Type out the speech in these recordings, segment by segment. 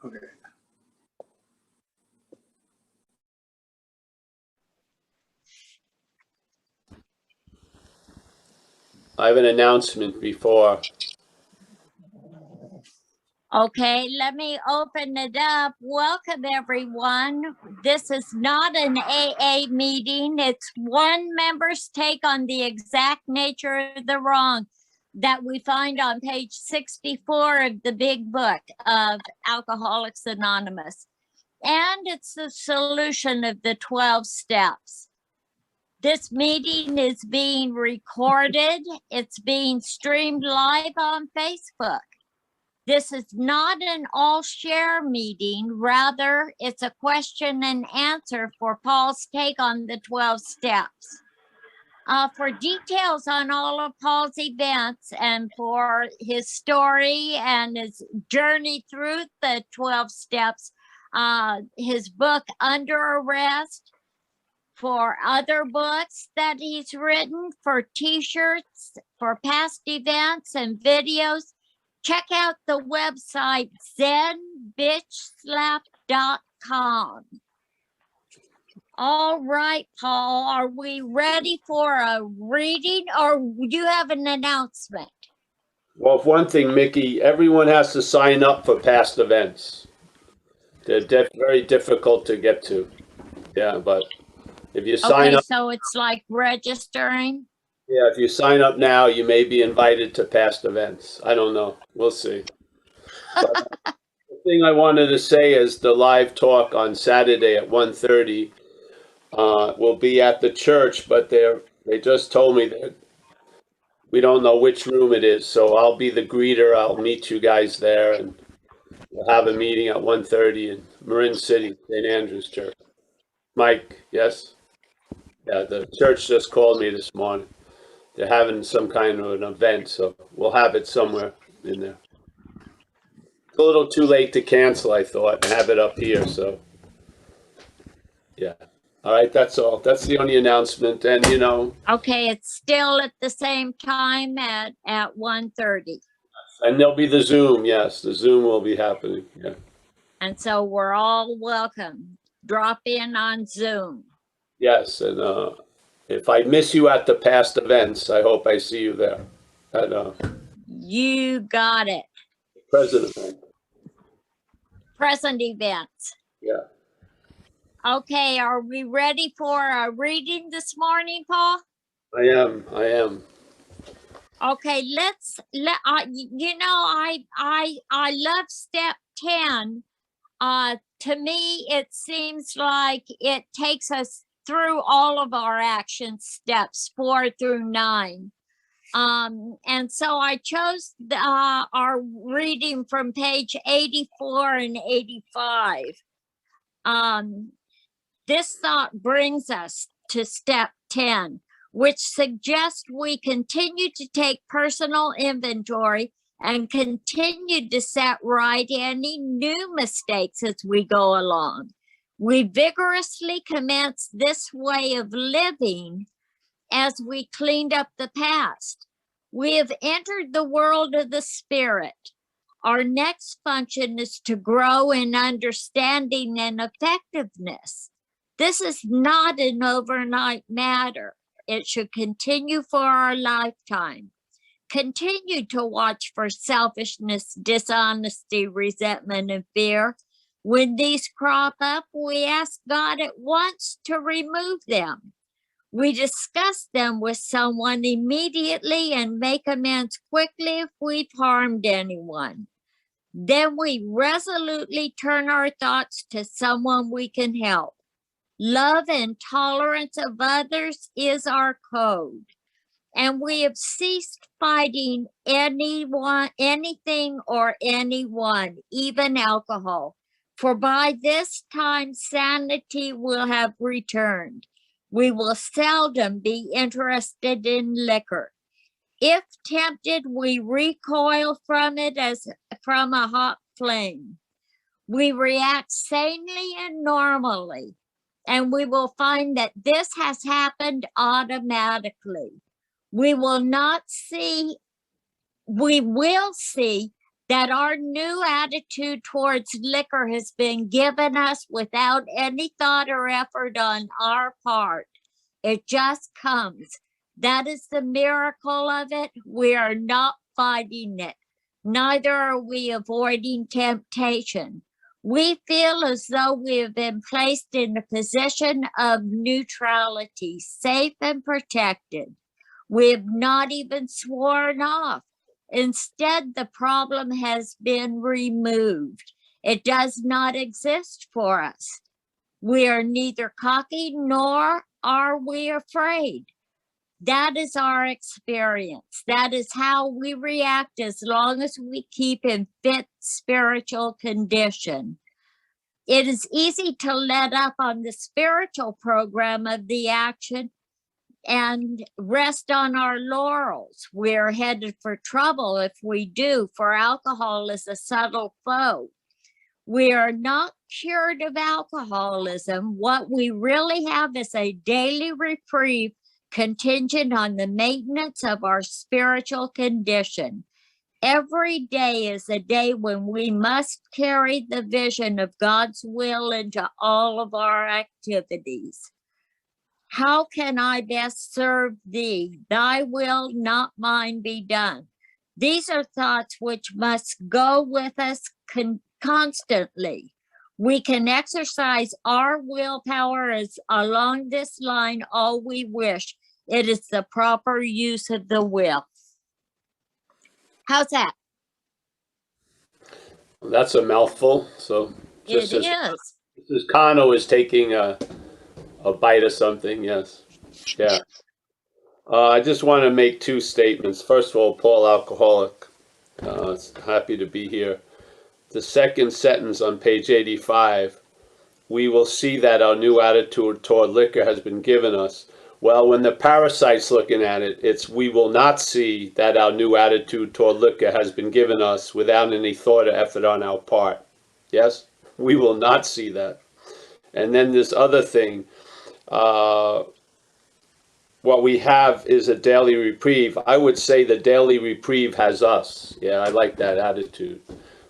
Okay. I have an announcement before. Okay, let me open it up. Welcome, everyone. This is not an AA meeting. It's one member's take on the exact nature of the wrong that we find on page 64 of the big book of Alcoholics Anonymous. And it's the solution of the 12 steps. This meeting is being recorded. It's being streamed live on Facebook. This is not an all-share meeting. Rather, it's a question and answer for Paul's take on the 12 steps. For details on all of Paul's events and for his story and his journey through the 12 steps, his book, Under Arrest, for other books that he's written, for t-shirts, for past events and videos, check out the website zenbitchslap.com. All right, Paul, are we ready for a reading or do you have an announcement? Well, for one thing, Mickey, everyone has to sign up for past events. They're very difficult to get to. Yeah, but if you sign up. So it's like registering? Yeah, if you sign up now, you may be invited to past events. I don't know. We'll see. But the thing I wanted to say is the live talk on Saturday at 1:30 will be at the church, but they just told me that we don't know which room it is. So I'll be the greeter. I'll meet you guys there, and we'll have a meeting at 1:30 in Marin City, St. Andrew's Church. Mike, yes? Yeah, the church just called me this morning. They're having some kind of an event, so we'll have it somewhere in there. It's a little too late to cancel, I thought, and have it up here, so. Yeah. All right, that's all. That's the only announcement, and you know. Okay, it's still at the same time at 1:30. And there'll be the Zoom, yes, the Zoom will be happening, yeah. And so we're all welcome. Drop in on Zoom. Yes, and if I miss you at the past events, I hope I see you there. You got it. Present event. Present events. Yeah. Okay, are we ready for a reading this morning, Paul? I am. Okay, I love step 10. To me, it seems like it takes us through all of our action steps 4 through 9. And so I chose our reading from page 84 and 85. This thought brings us to step 10, which suggests we continue to take personal inventory and continue to set right any new mistakes as we go along. We vigorously commence this way of living as we cleaned up the past. We have entered the world of the spirit. Our next function is to grow in understanding and effectiveness. This is not an overnight matter. It should continue for our lifetime. Continue to watch for selfishness, dishonesty, resentment, and fear. When these crop up, we ask God at once to remove them. We discuss them with someone immediately and make amends quickly if we've harmed anyone. Then we resolutely turn our thoughts to someone we can help. Love and tolerance of others is our code. And we have ceased fighting anyone, anything or anyone, even alcohol. For by this time, sanity will have returned. We will seldom be interested in liquor. If tempted, we recoil from it as from a hot flame. We react sanely and normally, and we will find that this has happened automatically. We will see that our new attitude towards liquor has been given us without any thought or effort on our part. It just comes. That is the miracle of it. We are not fighting it. Neither are we avoiding temptation. We feel as though we have been placed in a position of neutrality, safe and protected. We have not even sworn off. Instead, the problem has been removed. It does not exist for us. We are neither cocky nor are we afraid. That is our experience. That is how we react as long as we keep in fit spiritual condition. It is easy to let up on the spiritual program of the action and rest on our laurels. We're headed for trouble if we do, for alcohol is a subtle foe. We are not cured of alcoholism. What we really have is a daily reprieve contingent on the maintenance of our spiritual condition. Every day is a day when we must carry the vision of God's will into all of our activities. How can I best serve thee? Thy will, not mine, be done. These are thoughts which must go with us constantly. We can exercise our willpower as along this line all we wish. It is the proper use of the will. How's that? That's a mouthful. So just as Kano is taking a bite of something, yes. Yeah. I just want to make two statements. First of all, Paul Alcoholic, happy to be here. The second sentence on page 85, we will see that our new attitude toward liquor has been given us. Well, when the parasite's looking at it, it's we will not see that our new attitude toward liquor has been given us without any thought or effort on our part. Yes? We will not see that. And then this other thing, what we have is a daily reprieve. I would say the daily reprieve has us. Yeah, I like that attitude.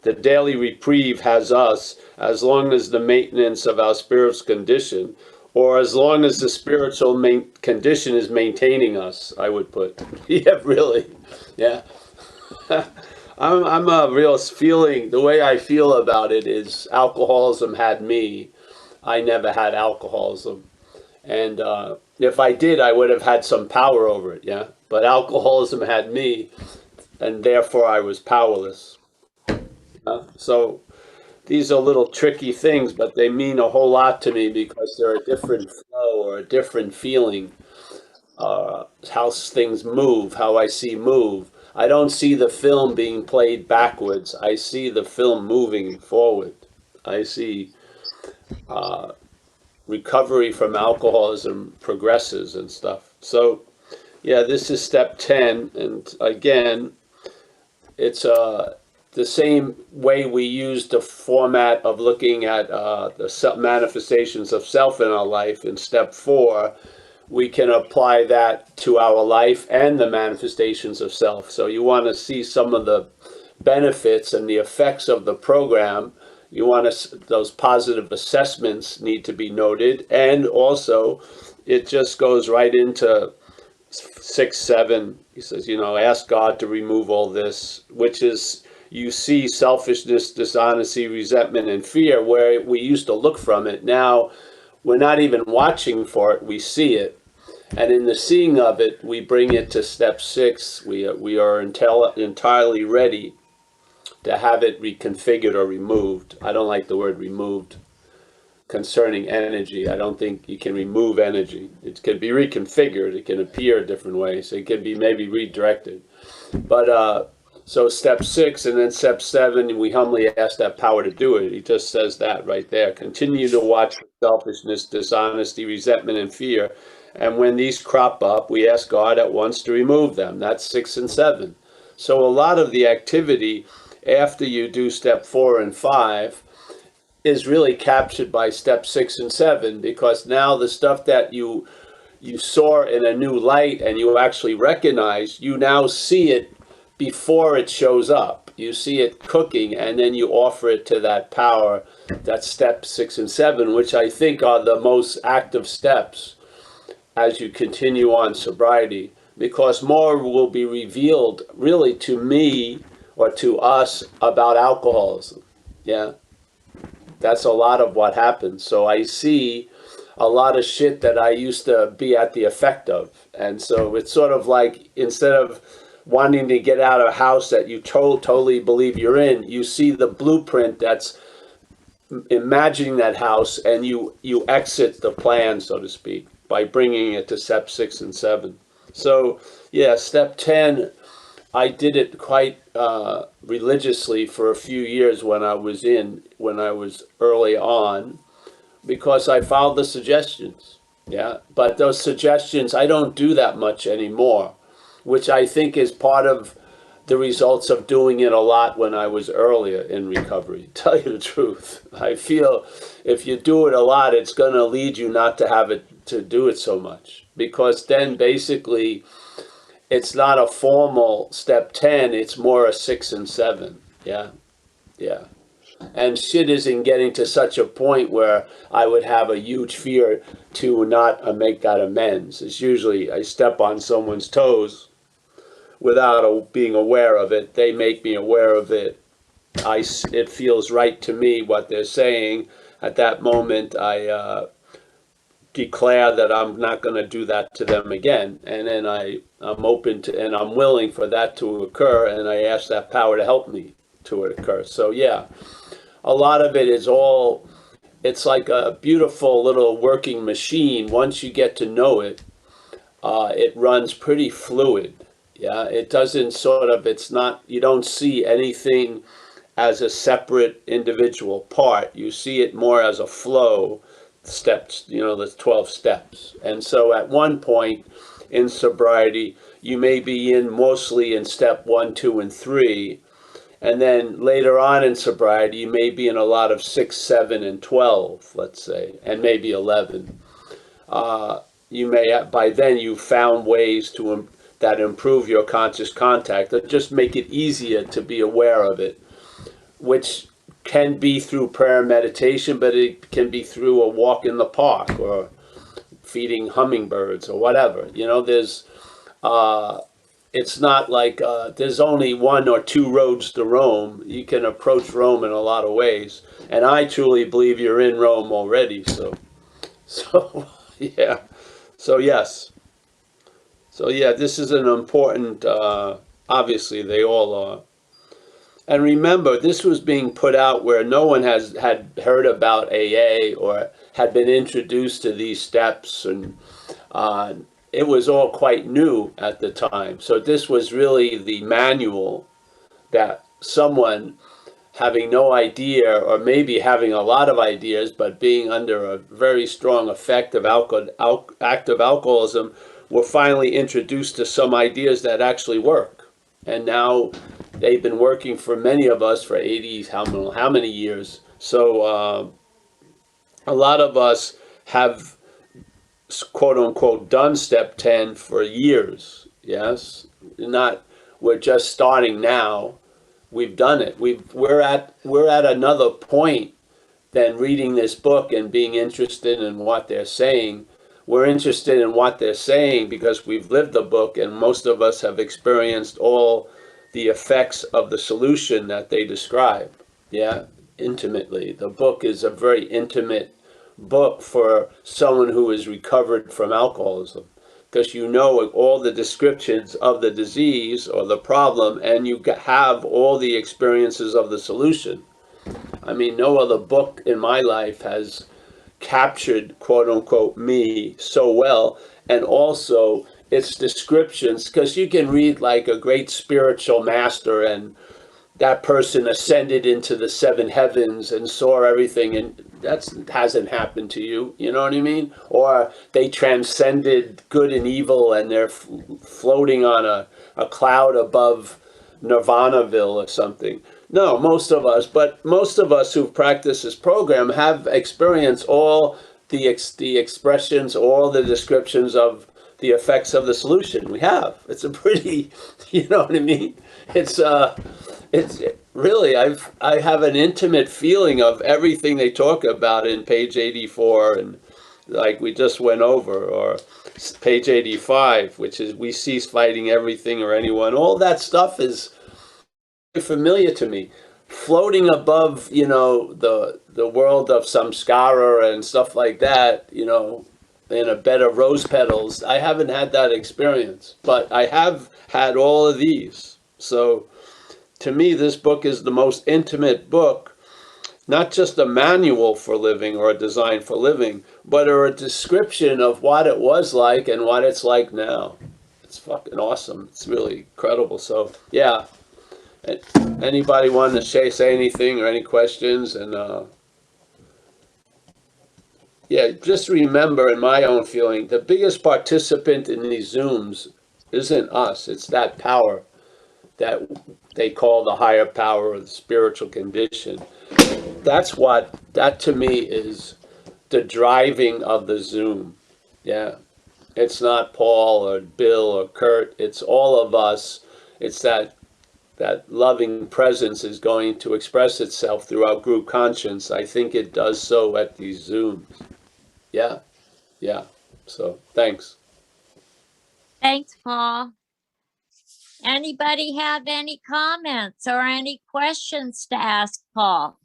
The daily reprieve has us as long as the maintenance of our spiritual condition, or as long as the spiritual condition is maintaining us, I would put. Yeah, really. Yeah. I'm a real feeling, the way I feel about it is alcoholism had me. I never had alcoholism. And if I did, I would have had some power over it, yeah? But alcoholism had me, and therefore I was powerless. So these are little tricky things, but they mean a whole lot to me because they're a different flow or a different feeling. How things move, how I see move. I don't see the film being played backwards. I see the film moving forward. I see recovery from alcoholism progresses and stuff. So, yeah, this is step 10. And again, it's the same way we use the format of looking at the manifestations of self in our life in step 4. We can apply that to our life and the manifestations of self. So you want to see some of the benefits and the effects of the program. You want to, those positive assessments need to be noted. And also, it just goes right into 6, 7. He says, ask God to remove all this, which is, you see selfishness, dishonesty, resentment, and fear, where we used to look from it. Now, we're not even watching for it. We see it. And in the seeing of it, we bring it to step 6. We are entirely ready to have it reconfigured or removed. I don't like the word removed concerning energy. I don't think you can remove energy. It can be reconfigured. It can appear a different way. So it can be maybe redirected. But so step 6 and then step 7, we humbly ask that power to do it. He just says that right there. Continue to watch selfishness, dishonesty, resentment, and fear. And when these crop up, we ask God at once to remove them. That's 6 and 7. So a lot of the activity after you do step 4 and 5 is really captured by step 6 and 7, because now the stuff that you saw in a new light and you actually recognize, you now see it before it shows up. You see it cooking, and then you offer it to that power. That's step 6 and 7, which I think are the most active steps as you continue on sobriety, because more will be revealed really to me or to us about alcoholism. Yeah, that's a lot of what happens. So I see a lot of shit that I used to be at the effect of. And so it's sort of like, instead of wanting to get out of a house that you totally believe you're in, you see the blueprint that's imagining that house, and you exit the plan, so to speak, by bringing it to step 6 and 7. So yeah, step 10, I did it quite religiously for a few years when I was early on, because I followed the suggestions. Yeah, but those suggestions, I don't do that much anymore, which I think is part of the results of doing it a lot when I was earlier in recovery. To tell you the truth, I feel if you do it a lot, it's going to lead you not to have it, to do it so much, because then basically it's not a formal step 10, it's more a 6 and 7. Yeah, yeah. And shit isn't getting to such a point where I would have a huge fear to not make that amends. It's usually I step on someone's toes without being aware of it. They make me aware of it. It feels right to me what they're saying. At that moment, I declare that I'm not going to do that to them again. And then I'm open to, and I'm willing for that to occur, and I ask that power to help me to it occur. So yeah, a lot of it is all, it's like a beautiful little working machine. Once you get to know it, it runs pretty fluid. Yeah, it doesn't sort of, it's not, you don't see anything as a separate individual part. You see it more as a flow, steps, the 12 steps. And so at one point in sobriety, you may be mostly in step 1, 2, and 3. And then later on in sobriety, you may be in a lot of 6, 7, and 12, let's say, and maybe 11. You may, by then, you've found ways that improve your conscious contact, that just make it easier to be aware of it, which can be through prayer and meditation, but it can be through a walk in the park or feeding hummingbirds or whatever. There's, it's not like there's only 1 or 2 roads to Rome. You can approach Rome in a lot of ways. And I truly believe you're in Rome already. So yeah. So yes. So yeah, this is an important, obviously they all are. And remember, this was being put out where no one had heard about AA or had been introduced to these steps, and it was all quite new at the time. So this was really the manual that someone having no idea, or maybe having a lot of ideas, but being under a very strong effect of active alcoholism, were finally introduced to some ideas that actually work. And now they've been working for many of us for 80, how many years. So a lot of us have, quote unquote, done step 10 for years. Yes, we're just starting now. We've done it. We're at another point than reading this book and being interested in what they're saying. We're interested in what they're saying because we've lived the book, and most of us have experienced all the effects of the solution that they describe. Yeah, intimately. The book is a very intimate book for someone who is recovered from alcoholism, because all the descriptions of the disease or the problem, and you have all the experiences of the solution. I mean, no other book in my life has captured, quote unquote, me so well, and also its descriptions, because you can read like a great spiritual master, and that person ascended into the 7 heavens and saw everything, and that hasn't happened to you, you know what I mean? Or they transcended good and evil, and they're floating on a cloud above Nirvanaville or something. No, most of us who've practiced this program have experienced all the expressions, all the descriptions of the effects of the solution. We have. It's a pretty, you know what I mean? It's really, I have an intimate feeling of everything they talk about in page 84, and like we just went over, or page 85, which is we cease fighting everything or anyone. All that stuff is familiar to me. Floating above, you know, the world of samskara and stuff like that, you know, in a bed of rose petals. I haven't had that experience, but I have had all of these. So to me, this book is the most intimate book, not just a manual for living or a design for living, but a description of what it was like and what it's like now. It's fucking awesome. It's really incredible. So yeah, anybody want to say anything or any questions? And yeah, just remember, in my own feeling, the biggest participant in these Zooms isn't us. It's that power that they call the higher power or the spiritual condition. That to me is the driving of the Zoom. Yeah. It's not Paul or Bill or Kurt. It's all of us. It's that loving presence is going to express itself through our group conscience. I think it does so at these Zooms. Yeah. Yeah. So thanks. Thanks, Paul. Anybody have any comments or any questions to ask Paul?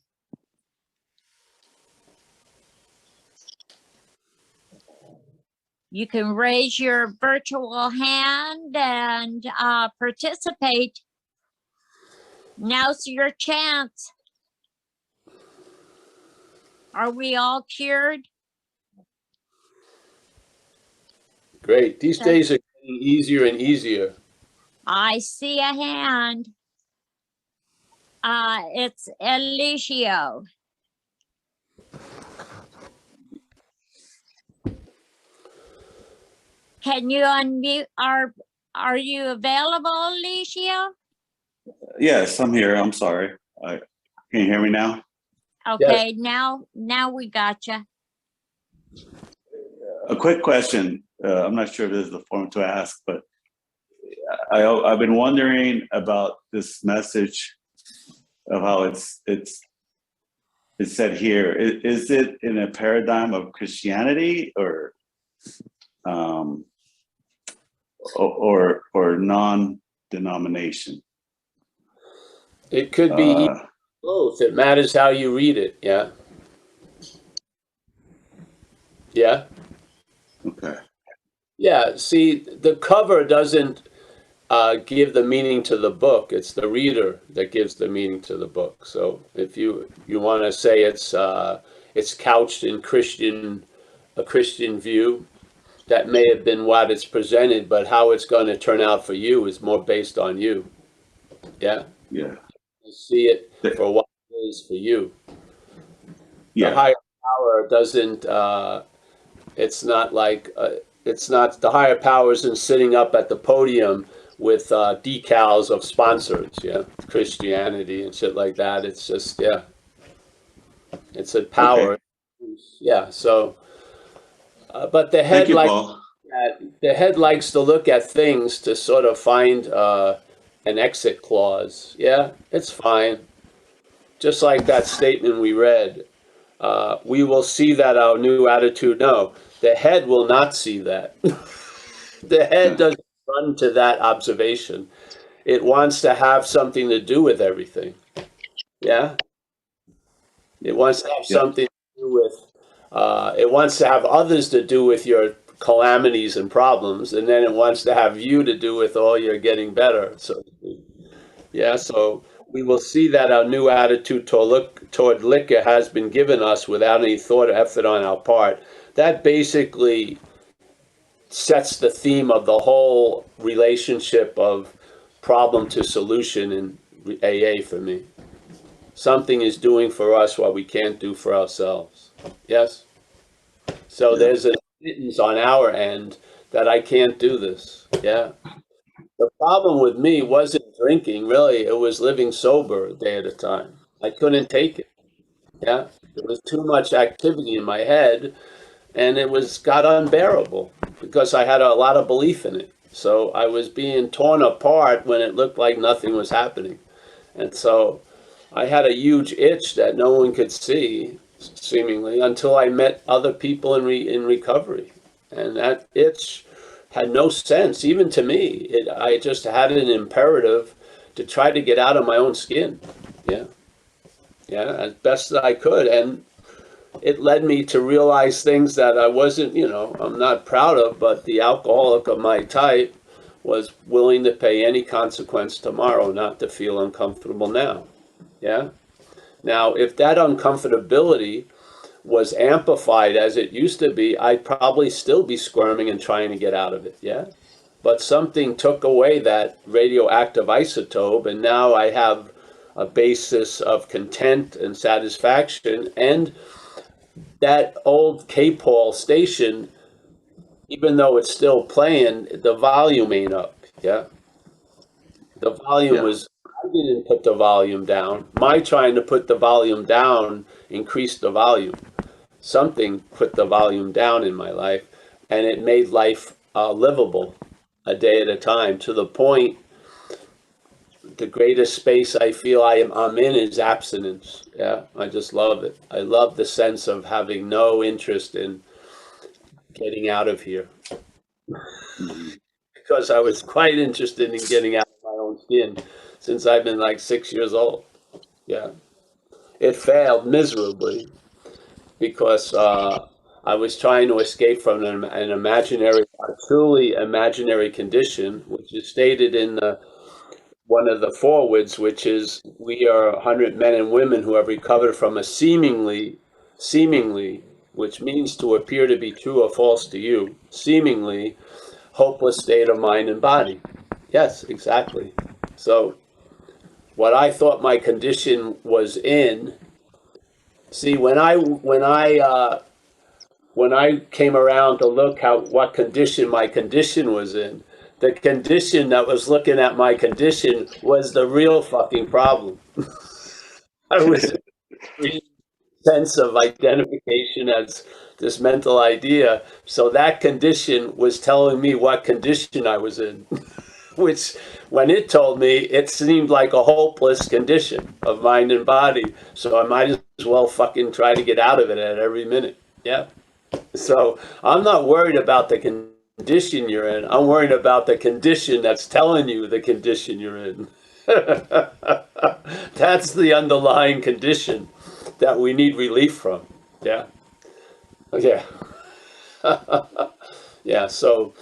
You can raise your virtual hand and participate. Now's your chance. Are we all cured? Great. These days are getting easier and easier. I see a hand. It's Eligio. Can you unmute? Are you available, Eligio? Yes, I'm here. I'm sorry. Can you hear me now? Okay, yes. Now we got you. A quick question. I'm not sure if this is the form to ask, but I've been wondering about this message of how it's said here. Is it in a paradigm of Christianity or non-denomination? It could be both. It matters how you read it. Yeah. Yeah. Okay. Yeah. See, the cover doesn't give the meaning to the book. It's the reader that gives the meaning to the book. So if you want to say it's couched in a Christian view, that may have been what it's presented, but how it's going to turn out for you is more based on you. Yeah. Yeah. You see it for what it is for you. Yeah. The higher power doesn't. It's not like it's not the higher power isn't sitting up at the podium with decals of sponsors. Yeah, Christianity and shit like that. It's just it's a power. Okay. Yeah. So, but the head the head likes to look at things to sort of find an exit clause. Yeah, it's fine. Just like that statement we read, we will see that our new attitude. No, the head will not see that. The head doesn't run to that observation. It wants to have something to do with everything. Yeah? It wants to have something to do with, it wants to have others to do with your calamities and problems, and then it wants to have you to do with all your getting better. So, yeah, so we will see that our new attitude toward liquor has been given us without any thought or effort on our part. That basically sets the theme of the whole relationship of problem to solution in AA for me. Something is doing for us what we can't do for ourselves. Yes? So there's a admittance on our end that I can't do this. Yeah? The problem with me wasn't drinking, really. It was living sober a day at a time. I couldn't take it. Yeah? There was too much activity in my head, and it got unbearable because I had a lot of belief in it. So I was being torn apart when it looked like nothing was happening. And so I had a huge itch that no one could see, seemingly, until I met other people in recovery. And that itch had no sense, even to me. I just had an imperative to try to get out of my own skin. Yeah. Yeah, as best as I could. And it led me to realize things that I wasn't, I'm not proud of, but the alcoholic of my type was willing to pay any consequence tomorrow not to feel uncomfortable now. Yeah. Now, if that uncomfortability was amplified as it used to be, I'd probably still be squirming and trying to get out of it. Yeah. But something took away that radioactive isotope, and now I have a basis of content and satisfaction. And that old K-Paul station, even though it's still playing, the volume ain't up. Yeah. The volume was, I didn't put the volume down. My trying to put the volume down increased the volume. Something put the volume down in my life, and it made life livable a day at a time, to the point the greatest space I feel I'm in is abstinence. Yeah, I just love it. I love the sense of having no interest in getting out of here. Because I was quite interested in getting out of my own skin since I've been like 6 years old. Yeah. It failed miserably because I was trying to escape from an imaginary, a truly imaginary condition, which is stated in one of the forewords, which is, we are 100 men and women who have recovered from a seemingly, which means to appear to be true or false to you, seemingly hopeless state of mind and body. Yes, exactly. So what I thought my condition was in, see, when I came around to look what condition my condition was in, the condition that was looking at my condition was the real fucking problem. I was in sense of identification as this mental idea. So that condition was telling me what condition I was in, which when it told me, it seemed like a hopeless condition of mind and body. So I might as well fucking try to get out of it at every minute. Yeah. So I'm not worried about the condition you're in. I'm worried about the condition that's telling you the condition you're in. That's the underlying condition that we need relief from. Yeah. Yeah. Yeah. So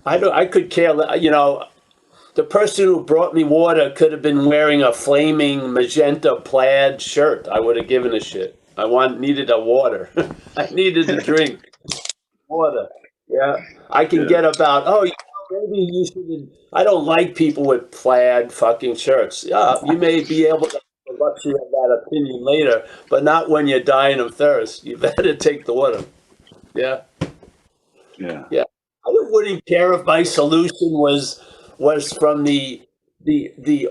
I could care, the person who brought me water could have been wearing a flaming magenta plaid shirt. I would have given a shit. Needed a water. I needed a drink. Water. Yeah. I can get about, maybe you should, I don't like people with plaid fucking shirts. Yeah, you may be able to have the luxury of that opinion later, but not when you're dying of thirst. You better take the water. Yeah. Yeah. Yeah. I wouldn't care if my solution was from the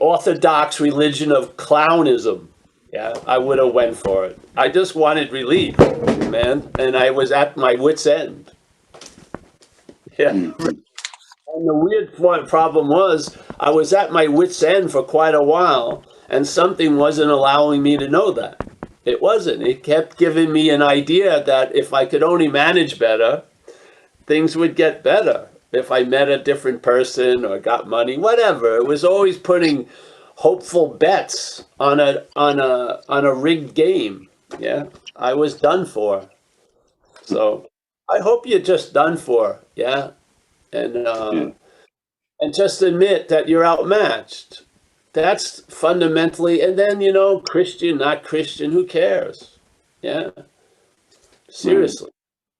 orthodox religion of clownism. Yeah, I would have went for it. I just wanted relief, man, and I was at my wit's end. Yeah. And the weird problem was I was at my wit's end for quite a while, and something wasn't allowing me to know that. It wasn't. It kept giving me an idea that if I could only manage better, things would get better. If I met a different person or got money, whatever. It was always putting hopeful bets on a rigged game. Yeah, I was done for. So I hope you're just done for. Yeah, and just admit that you're outmatched. That's fundamentally, and then Christian, not Christian, who cares? Yeah, seriously.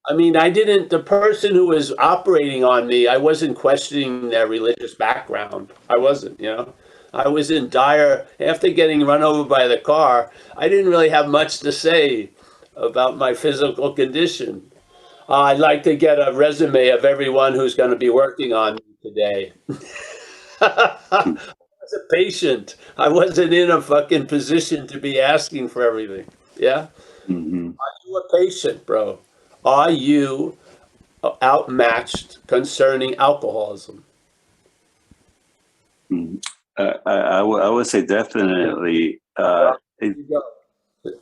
I mean, the person who was operating on me, I wasn't questioning their religious background. I wasn't, I was in dire, after getting run over by the car, I didn't really have much to say about my physical condition. I'd like to get a resume of everyone who's going to be working on me today. I was a patient. I wasn't in a fucking position to be asking for everything. Yeah? Mm-hmm. Are you a patient, bro? Are you outmatched concerning alcoholism? I would say definitely.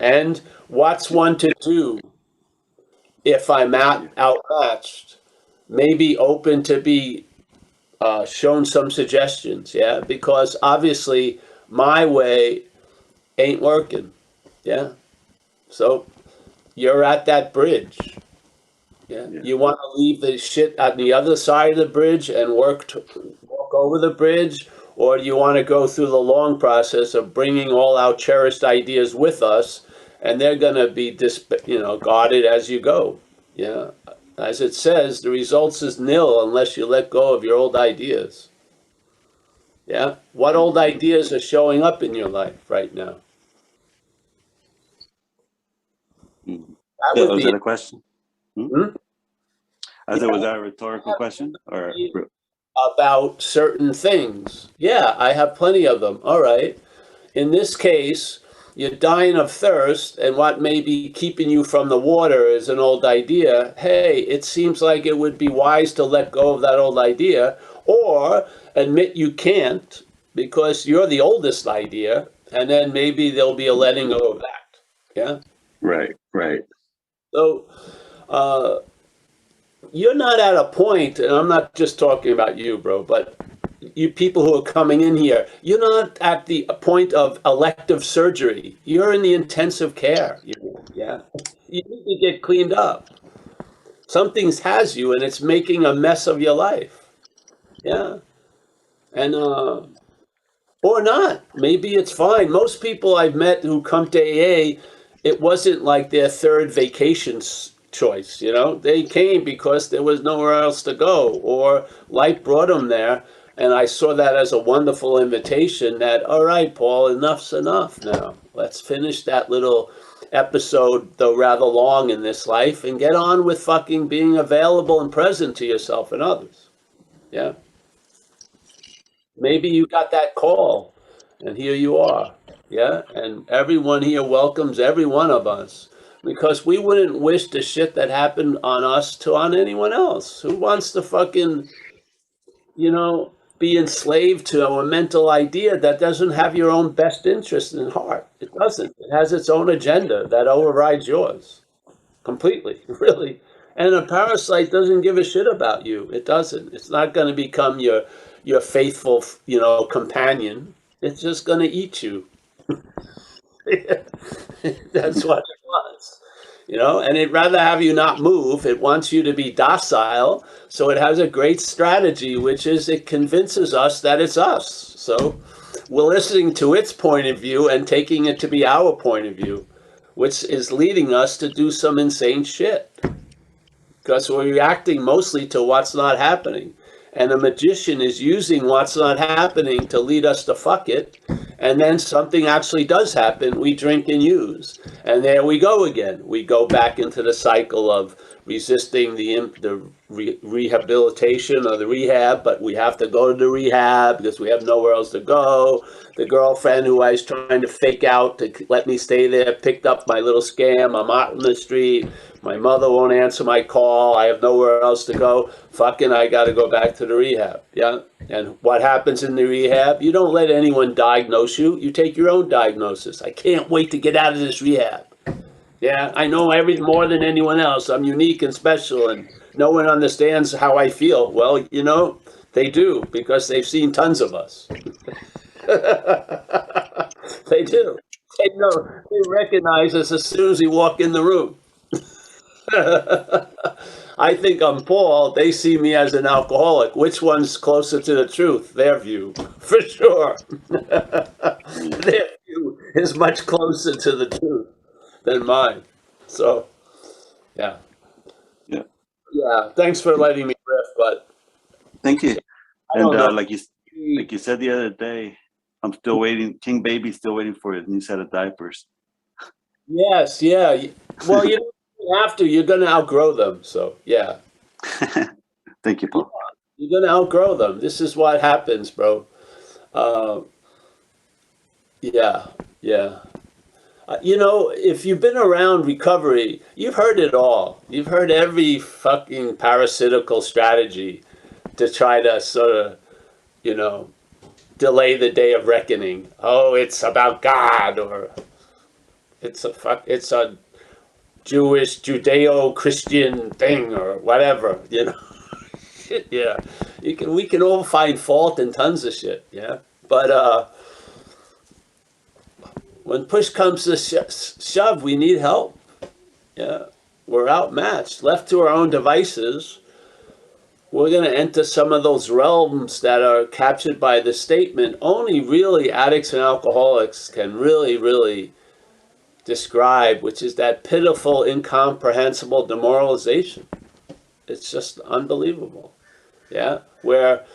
And what's one to do if I'm outmatched? Maybe open to be shown some suggestions, yeah? Because obviously my way ain't working, yeah? So you're at that bridge, yeah? You want to leave the shit on the other side of the bridge and walk over the bridge, or do you want to go through the long process of bringing all our cherished ideas with us, and they're going to be guarded as you go, yeah? As it says, the results is nil unless you let go of your old ideas. Yeah? What old ideas are showing up in your life right now? That would Was be that a question? Hmm? Was that a rhetorical question? Or About certain things. Yeah, I have plenty of them. All right. In this case, you're dying of thirst, and what may be keeping you from the water is an old idea. Hey, it seems like it would be wise to let go of that old idea, or admit you can't because you're the oldest idea, and then maybe there'll be a letting go of that. Yeah. right. So you're not at a point, and I'm not just talking about you, bro, but you people who are coming in here, you're not at the point of elective surgery. You're in the intensive care. Yeah. You need to get cleaned up. Something's has you, and it's making a mess of your life. Yeah. And, or not. Maybe it's fine. Most people I've met who come to AA, it wasn't like their third vacation choice, you know? They came because there was nowhere else to go, or life brought them there. And I saw that as a wonderful invitation that, all right, Paul, enough's enough now. Let's finish that little episode, though rather long in this life, and get on with fucking being available and present to yourself and others. Yeah. Maybe you got that call, and here you are. Yeah. And everyone here welcomes every one of us because we wouldn't wish the shit that happened on us on anyone else. Who wants to fucking, be enslaved to a mental idea that doesn't have your own best interest in heart? It doesn't. It has its own agenda that overrides yours completely, really. And a parasite doesn't give a shit about you. It doesn't. It's not going to become your faithful, companion. It's just going to eat you. That's what it wants. And it'd rather have you not move. It wants you to be docile. So it has a great strategy, which is it convinces us that it's us. So we're listening to its point of view and taking it to be our point of view, which is leading us to do some insane shit. Because we're reacting mostly to what's not happening. And the magician is using what's not happening to lead us to fuck it. And then something actually does happen. We drink and use. And there we go again. We go back into the cycle of resisting the rehabilitation or the rehab, but we have to go to the rehab because we have nowhere else to go. The girlfriend who I was trying to fake out to let me stay there picked up my little scam. I'm out in the street. My mother won't answer my call. I have nowhere else to go. Fucking, I got to go back to the rehab. Yeah. And what happens in the rehab? You don't let anyone diagnose you. You take your own diagnosis. I can't wait to get out of this rehab. Yeah. I know more than anyone else. I'm unique and special, and no one understands how I feel. Well, they do because they've seen tons of us. They do. They know. They recognize us as soon as we walk in the room. I think I'm Paul. They see me as an alcoholic. Which one's closer to the truth? Their view, for sure. Their view is much closer to the truth than mine. So, yeah. Thanks for letting me riff, but Thank you. I don't know. Like you said the other day, I'm still waiting. King Baby's still waiting for a new set of diapers. Yes, yeah. Well, you don't have to. You're going to outgrow them. So, yeah. Thank you, Paul. You're going to outgrow them. This is what happens, bro. Yeah. You know, if you've been around recovery, you've heard it all. You've heard every fucking parasitical strategy to try to sort of, you know, delay the day of reckoning. Oh, it's about God, or it's a Jewish, Judeo-Christian thing, or whatever, you know. Yeah, we can all find fault in tons of shit, yeah. But when push comes to shove, we need help. Yeah, we're outmatched. Left to our own devices, we're going to enter some of those realms that are captured by the statement only really addicts and alcoholics can really describe, which is that pitiful, incomprehensible demoralization. It's just unbelievable. Yeah, where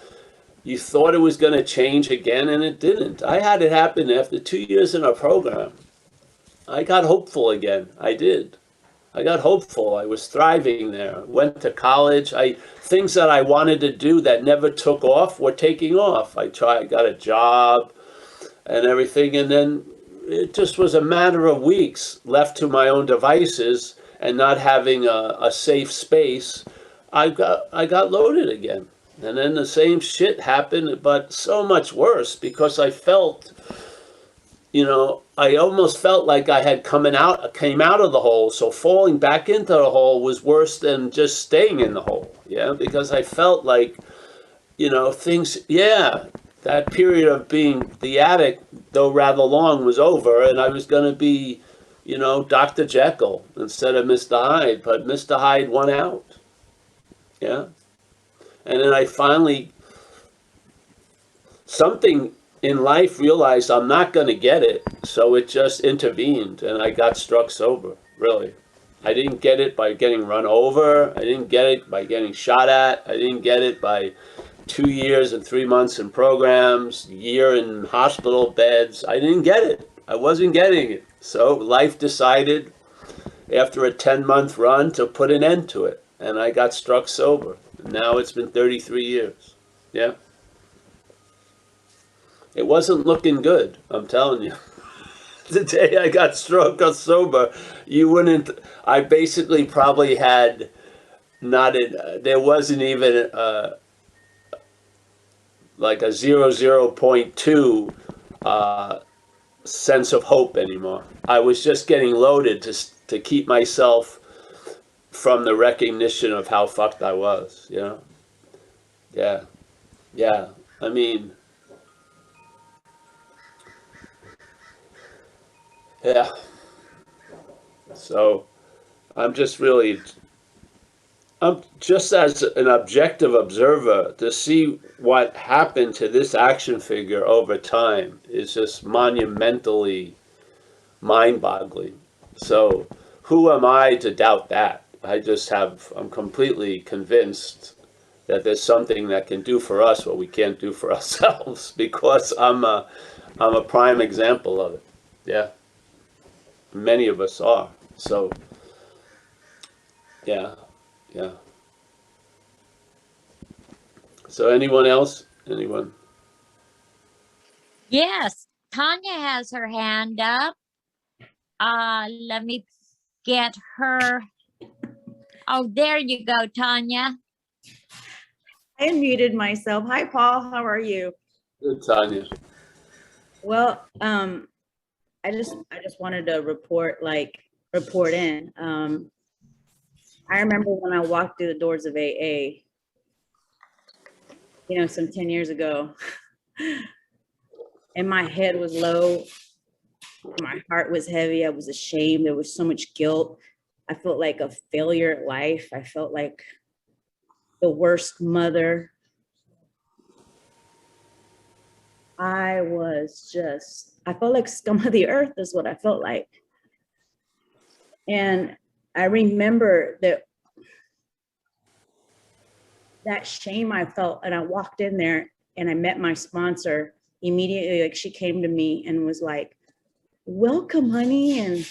you thought it was going to change again and it didn't. I had it happen after 2 years in a program. I got hopeful again. I did. I got hopeful. I was thriving there. Went to college. Things that I wanted to do that never took off were taking off. Got a job and everything, and then it just was a matter of weeks left to my own devices and not having a safe space. I got loaded again. And then the same shit happened, but so much worse, because I felt, you know, I almost felt like I had came out of the hole. So falling back into the hole was worse than just staying in the hole. Yeah, because I felt like, you know, that period of being the addict, though rather long, was over, and I was going to be, you know, Dr. Jekyll instead of Mr. Hyde, but Mr. Hyde won out. Yeah. And then I finally, something in life realized I'm not going to get it, so it just intervened, and I got struck sober, really. I didn't get it by getting run over. I didn't get it by getting shot at. I didn't get it by 2 years and 3 months in programs, year in hospital beds. I didn't get it. I wasn't getting it. So life decided, after a 10-month run, to put an end to it, and I got struck sober. Now it's been 33 years. Yeah. It wasn't looking good, I'm telling you. The day I got struck sober, I basically probably had there wasn't even like a 0.2 sense of hope anymore. I was just getting loaded to keep myself from the recognition of how fucked I was, you know? Yeah. Yeah. I mean, yeah. So I'm just as an objective observer, to see what happened to this action figure over time is just monumentally mind-boggling. So who am I to doubt that? I'm completely convinced that there's something that can do for us what we can't do for ourselves, because I'm a prime example of it. Yeah. Many of us are. So, yeah. Yeah. So anyone else? Anyone? Yes, Tanya has her hand up. Let me get her. Oh, there you go, Tanya. I unmuted myself. Hi, Paul. How are you? Good, Tanya. Well, I just wanted to report in. I remember when I walked through the doors of AA, you know, some 10 years ago, and my head was low, my heart was heavy, I was ashamed, there was so much guilt. I felt like a failure at life. I felt like the worst mother. I felt like scum of the earth is what I felt like. And I remember that shame I felt, and I walked in there and I met my sponsor immediately. Like, she came to me and was like, "Welcome, honey," and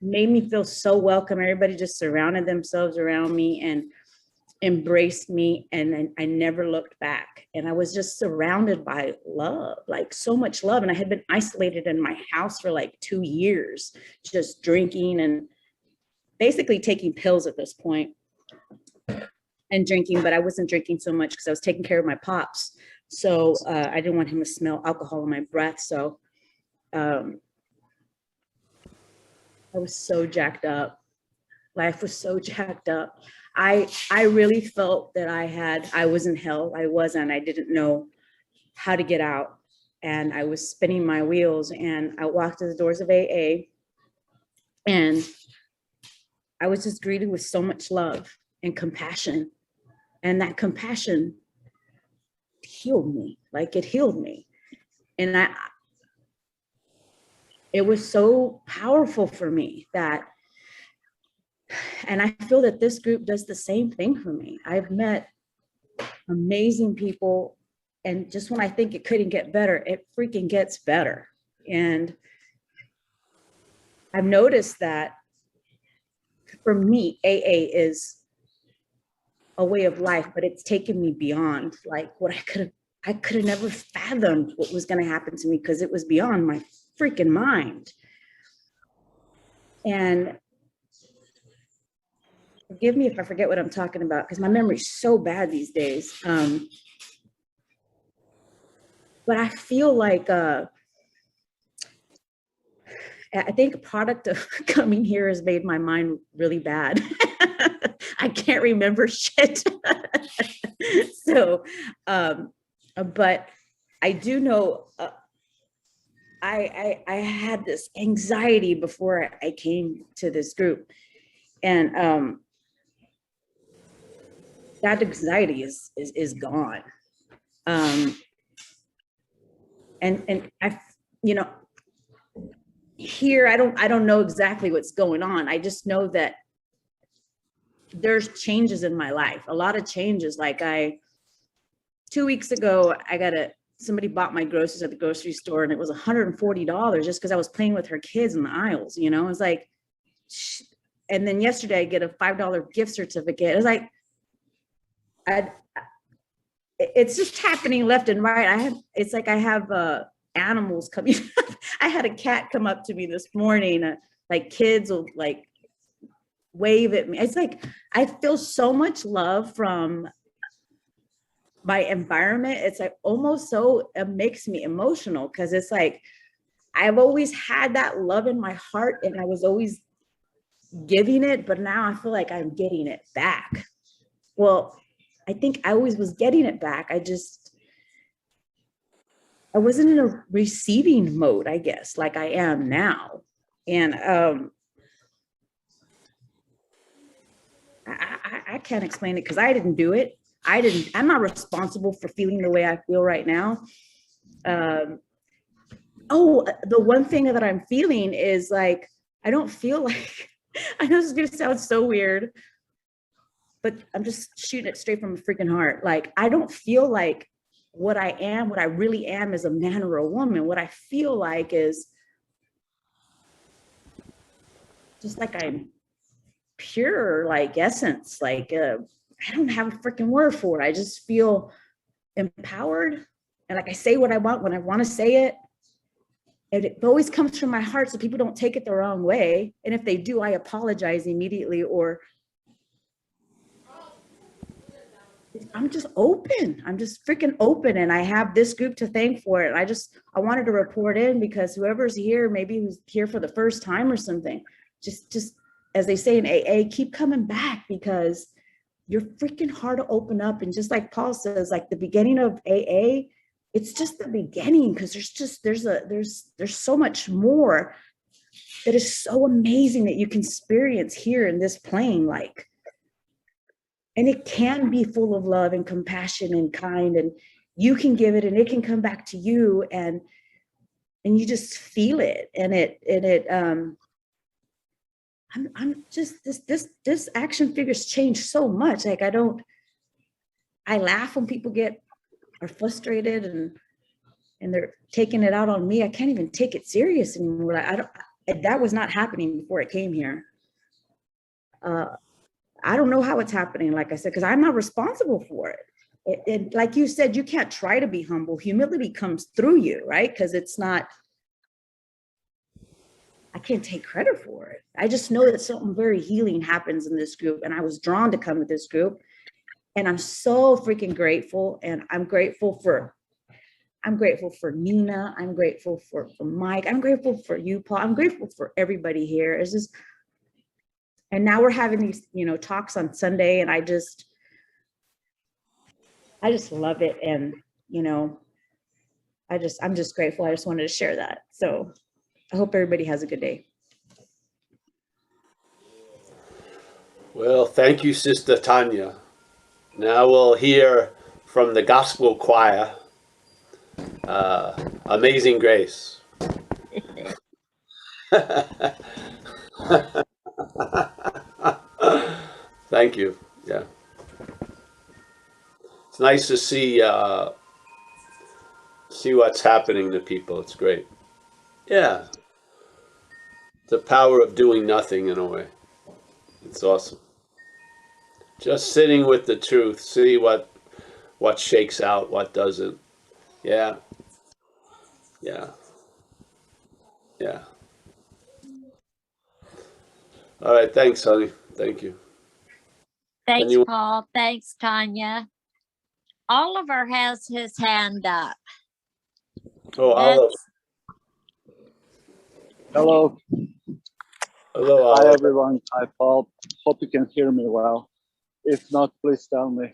made me feel so welcome. Everybody just surrounded themselves around me, and embraced me, and then I never looked back. And I was just surrounded by love, like so much love. And I had been isolated in my house for like 2 years, just drinking and basically taking pills at this point and drinking, but I wasn't drinking so much because I was taking care of my pops. So I didn't want him to smell alcohol in my breath. So I was so jacked up. Life was so jacked up. I really felt that I was in hell. I wasn't. I didn't know how to get out. And I was spinning my wheels, and I walked to the doors of AA, and I was just greeted with so much love and compassion. And that compassion healed me, like it healed me. And it was so powerful for me that, and I feel that this group does the same thing for me. I've met amazing people, and just when I think it couldn't get better, it freaking gets better. And I've noticed that for me, AA is a way of life, but it's taken me beyond like what I could have never fathomed what was going to happen to me, because it was beyond my freaking mind. And forgive me if I forget what I'm talking about, because my memory's so bad these days. But I feel like I think a product of coming here has made my mind really bad. I can't remember shit. So, but I do know I had this anxiety before I came to this group, and that anxiety is gone. And I, you know, here I don't know exactly what's going on. I just know that there's changes in my life, a lot of changes. Like 2 weeks ago, somebody bought my groceries at the grocery store, and it was $140 just because I was playing with her kids in the aisles, you know. It's like, and then yesterday I get a $5 gift certificate. It's like, it's just happening left and right. It's like I have animals coming. I had a cat come up to me this morning, like kids will like wave at me. It's like, I feel so much love from my environment. It's like almost so, it makes me emotional, because it's like, I've always had that love in my heart, and I was always giving it, but now I feel like I'm getting it back. Well, I think I always was getting it back. I wasn't in a receiving mode, I guess, like I am now. And I can't explain it because I didn't do it. I'm not responsible for feeling the way I feel right now. The one thing that I'm feeling is like, I don't feel like, I know this is gonna sound so weird, but I'm just shooting it straight from a freaking heart. Like, I don't feel like what I really am is a man or a woman. What I feel like is just like I'm pure, like essence, like I don't have a freaking word for it. I just feel empowered, and like I say what I want when I want to say it. And it always comes from my heart, so people don't take it the wrong way. And if they do, I apologize immediately, or I'm just open. I'm just freaking open. And I have this group to thank for it. I wanted to report in, because whoever's here, maybe who's here for the first time or something, just as they say in AA, keep coming back, because you're freaking hard to open up. And just like Paul says, like the beginning of AA, it's just the beginning, because there's so much more that is so amazing that you can experience here in this plane. Like, and it can be full of love and compassion and kind, and you can give it and it can come back to you, and you just feel it. And I'm just, this action figures change so much. Like, I laugh when people are frustrated and they're taking it out on me. I can't even take it serious anymore. That was not happening before I came here. I don't know how it's happening, like I said, because I'm not responsible for it. It, like you said, you can't try to be humble. Humility comes through you, right? Because it's not, I can't take credit for it. I just know that something very healing happens in this group. And I was drawn to come to this group. And I'm so freaking grateful. And I'm grateful for Nina. I'm grateful for Mike. I'm grateful for you, Paul. I'm grateful for everybody here. It's just, and now we're having these, talks on Sunday, and I just love it. And, I'm just grateful. I just wanted to share that. So I hope everybody has a good day. Well, thank you, Sister Tanya. Now we'll hear from the gospel choir, Amazing Grace. Thank you. Yeah. It's nice to see what's happening to people. It's great. Yeah. The power of doing nothing in a way. It's awesome. Just sitting with the truth, see what shakes out, what doesn't. Yeah. Yeah. Yeah. All right. Thanks, honey. Thank you. Thanks, Paul. Thanks, Tanya. Oliver has his hand up. Oh, Oliver. Hello. Hello, Hi, Oliver. everyone. Hi, Paul. Hope you can hear me well. If not, please tell me.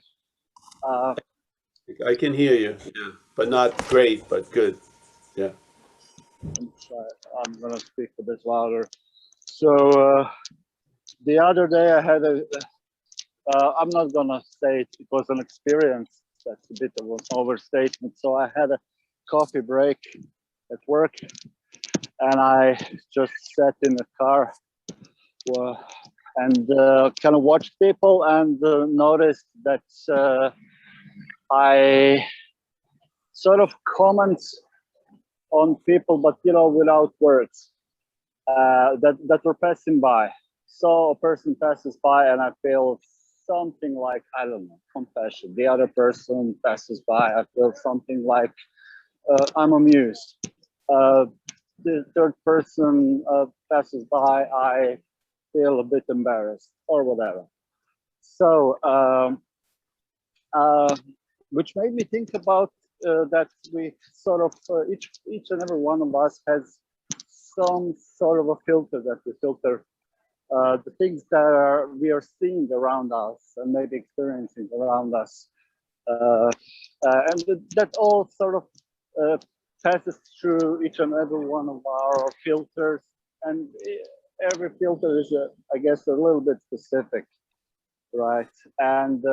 I can hear you, yeah, but not great, but good. Yeah. I'm going to speak a bit louder. So the other day I had I'm not going to say it was an experience. That's a bit of an overstatement. So I had a coffee break at work, and I just sat in the car and kind of watched people, and noticed that I sort of comment on people, but without words, that were passing by. So a person passes by, and I feel something like, I don't know, compassion. The other person passes by, I feel something like I'm amused. The third person passes by, I feel a bit embarrassed or whatever. So which made me think about that we sort of each and every one of us has some sort of a filter that we filter the things that we are seeing around us and maybe experiencing around us, and that all sort of passes through each and every one of our filters, and every filter is, I guess, a little bit specific, right? And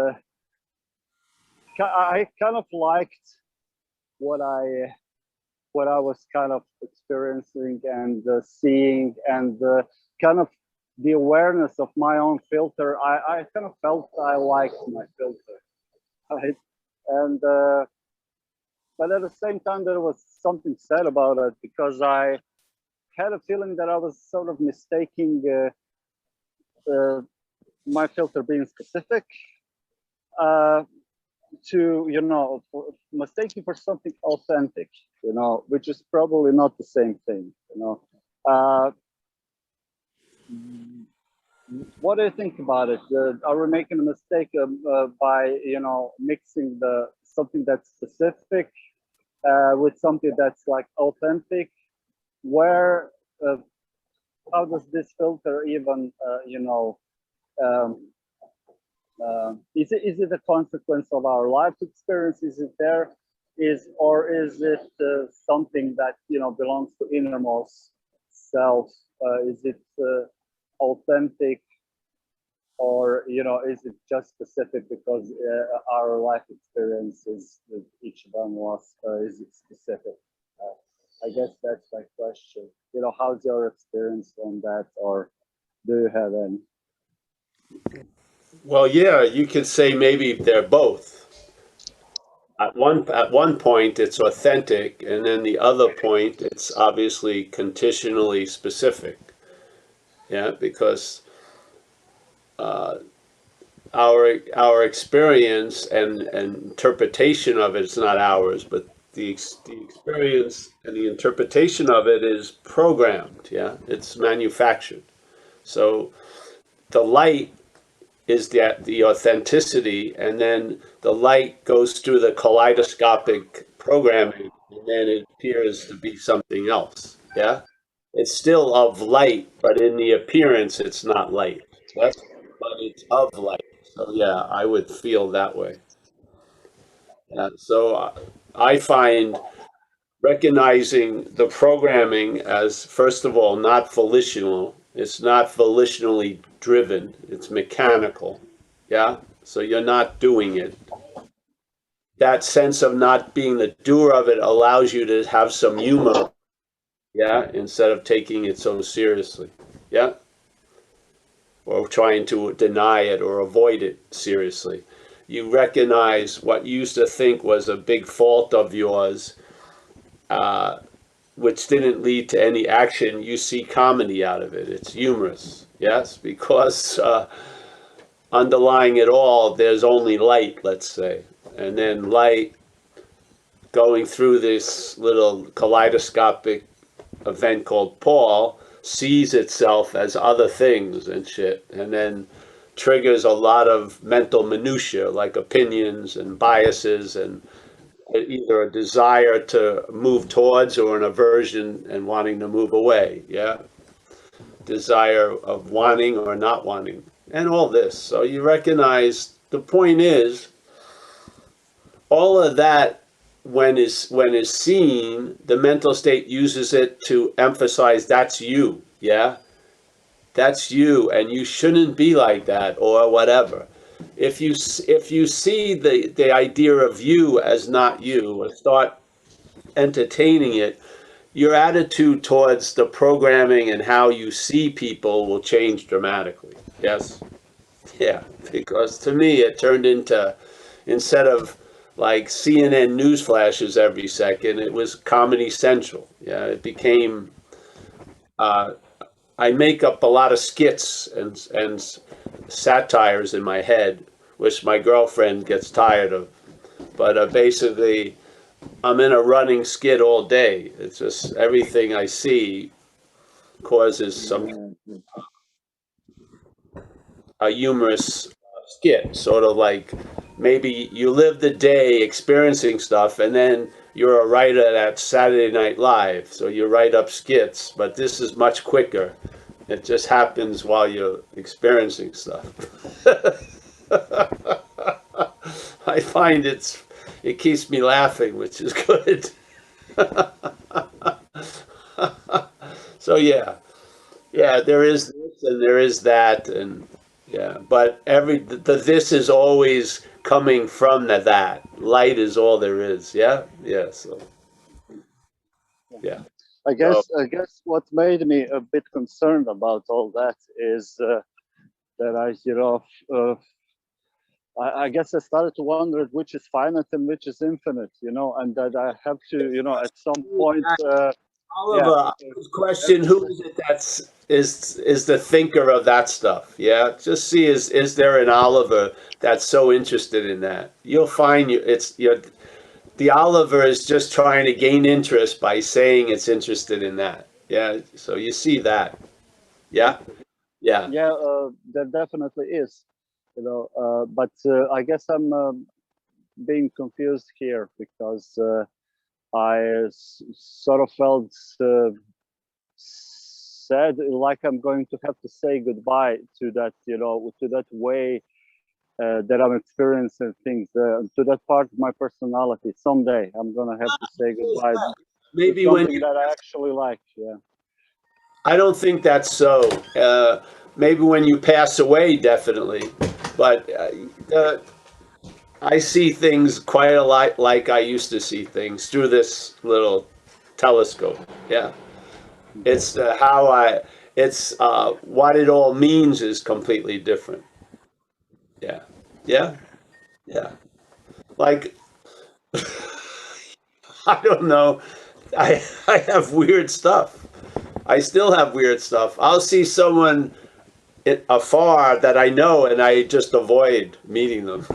I kind of liked what I was kind of experiencing and seeing, and kind of the awareness of my own filter. I kind of felt I liked my filter, right? And but at the same time, there was something sad about it, because I had a feeling that I was sort of mistaking my filter being specific to, mistaking for something authentic, which is probably not the same thing, What do you think about it? Are we making a mistake by, mixing something that's specific with something that's like authentic? Where, how does this filter even, is it a consequence of our life experience? Is it or is it something that belongs to innermost self? Is it authentic, or is it just specific because our life experiences with each one of us? Is it specific? I guess that's my question. How's your experience on that, or do you have any? Well, yeah, you could say maybe they're both. At one point, it's authentic, and then the other point, it's obviously conditionally specific. Yeah, because our experience and interpretation of it, it's not ours, but the experience and the interpretation of it is programmed. Yeah, it's manufactured. So the light is the authenticity, and then the light goes through the kaleidoscopic programming, and then it appears to be something else. Yeah, it's still of light, but in the appearance, it's not light. Yes, but it's of light. So yeah, I would feel that way. Yeah. So I find recognizing the programming as, first of all, not volitional. It's not volitionally driven. It's mechanical. Yeah. So you're not doing it. That sense of not being the doer of it allows you to have some humor. Yeah. Instead of taking it so seriously. Yeah. Or trying to deny it or avoid it seriously. You recognize what you used to think was a big fault of yours, which didn't lead to any action. You see comedy out of it. It's humorous, yes, because underlying it all, there's only light, let's say. And then light going through this little kaleidoscopic event called Paul sees itself as other things and shit, and then triggers a lot of mental minutia like opinions and biases and either a desire to move towards or an aversion and wanting to move away. Yeah. Desire of wanting or not wanting, and all this. So you recognize the point is all of that when is seen, the mental state uses it to emphasize that's you. Yeah. That's you, and you shouldn't be like that or whatever. If you see the idea of you as not you, or start entertaining it, your attitude towards the programming and how you see people will change dramatically. Yes, yeah, because to me it turned into, instead of like CNN news flashes every second, it was Comedy Central. Yeah, it became. I make up a lot of skits and satires in my head, which my girlfriend gets tired of. But basically, I'm in a running skit all day. It's just everything I see causes some a humorous skit, sort of like maybe you live the day experiencing stuff, and then you're a writer at Saturday Night Live, so you write up skits. But this is much quicker. It just happens while you're experiencing stuff. I find it keeps me laughing, which is good. So yeah, there is this and there is that, and yeah, but this is always coming from that. Light is all there is. Yeah, yeah. So yeah. I guess what made me a bit concerned about all that is that I guess I started to wonder which is finite and which is infinite, and that I have to, at some point. Oliver, question: who is it is the thinker of that stuff? Yeah, just see is there an Oliver that's so interested in that? You'll find the Oliver is just trying to gain interest by saying it's interested in that. Yeah, so you see that. Yeah, yeah. Yeah, there definitely is, but I guess I'm being confused here because I sort of felt sad, like I'm going to have to say goodbye to that, to that way that I'm experiencing things, to that part of my personality. Someday I'm gonna have to say goodbye. Maybe to when something that I actually like. Yeah. I don't think that's so. Maybe when you pass away, definitely. But I see things quite a lot like I used to see things through this little telescope. Yeah, it's what it all means is completely different. Yeah, yeah, yeah. Like I don't know. I have weird stuff. I still have weird stuff. I'll see someone afar that I know, and I just avoid meeting them.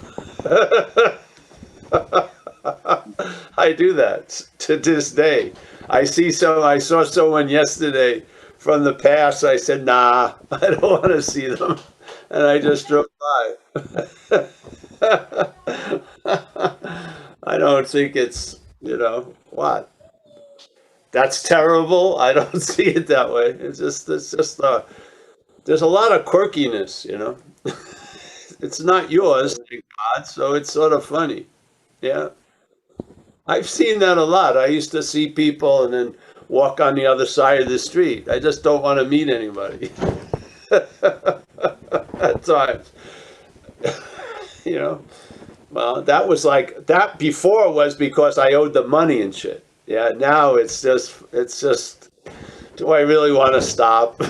I do that to this day. I saw someone yesterday from the past. I said, nah, I don't want to see them. And I just drove by. I don't think it's, what? That's terrible. I don't see it that way. There's a lot of quirkiness, It's not yours, thank God, so it's sort of funny. Yeah. I've seen that a lot. I used to see people and then walk on the other side of the street. I just don't want to meet anybody. At times. Well, that before was because I owed them money and shit. Yeah, now it's just, do I really want to stop?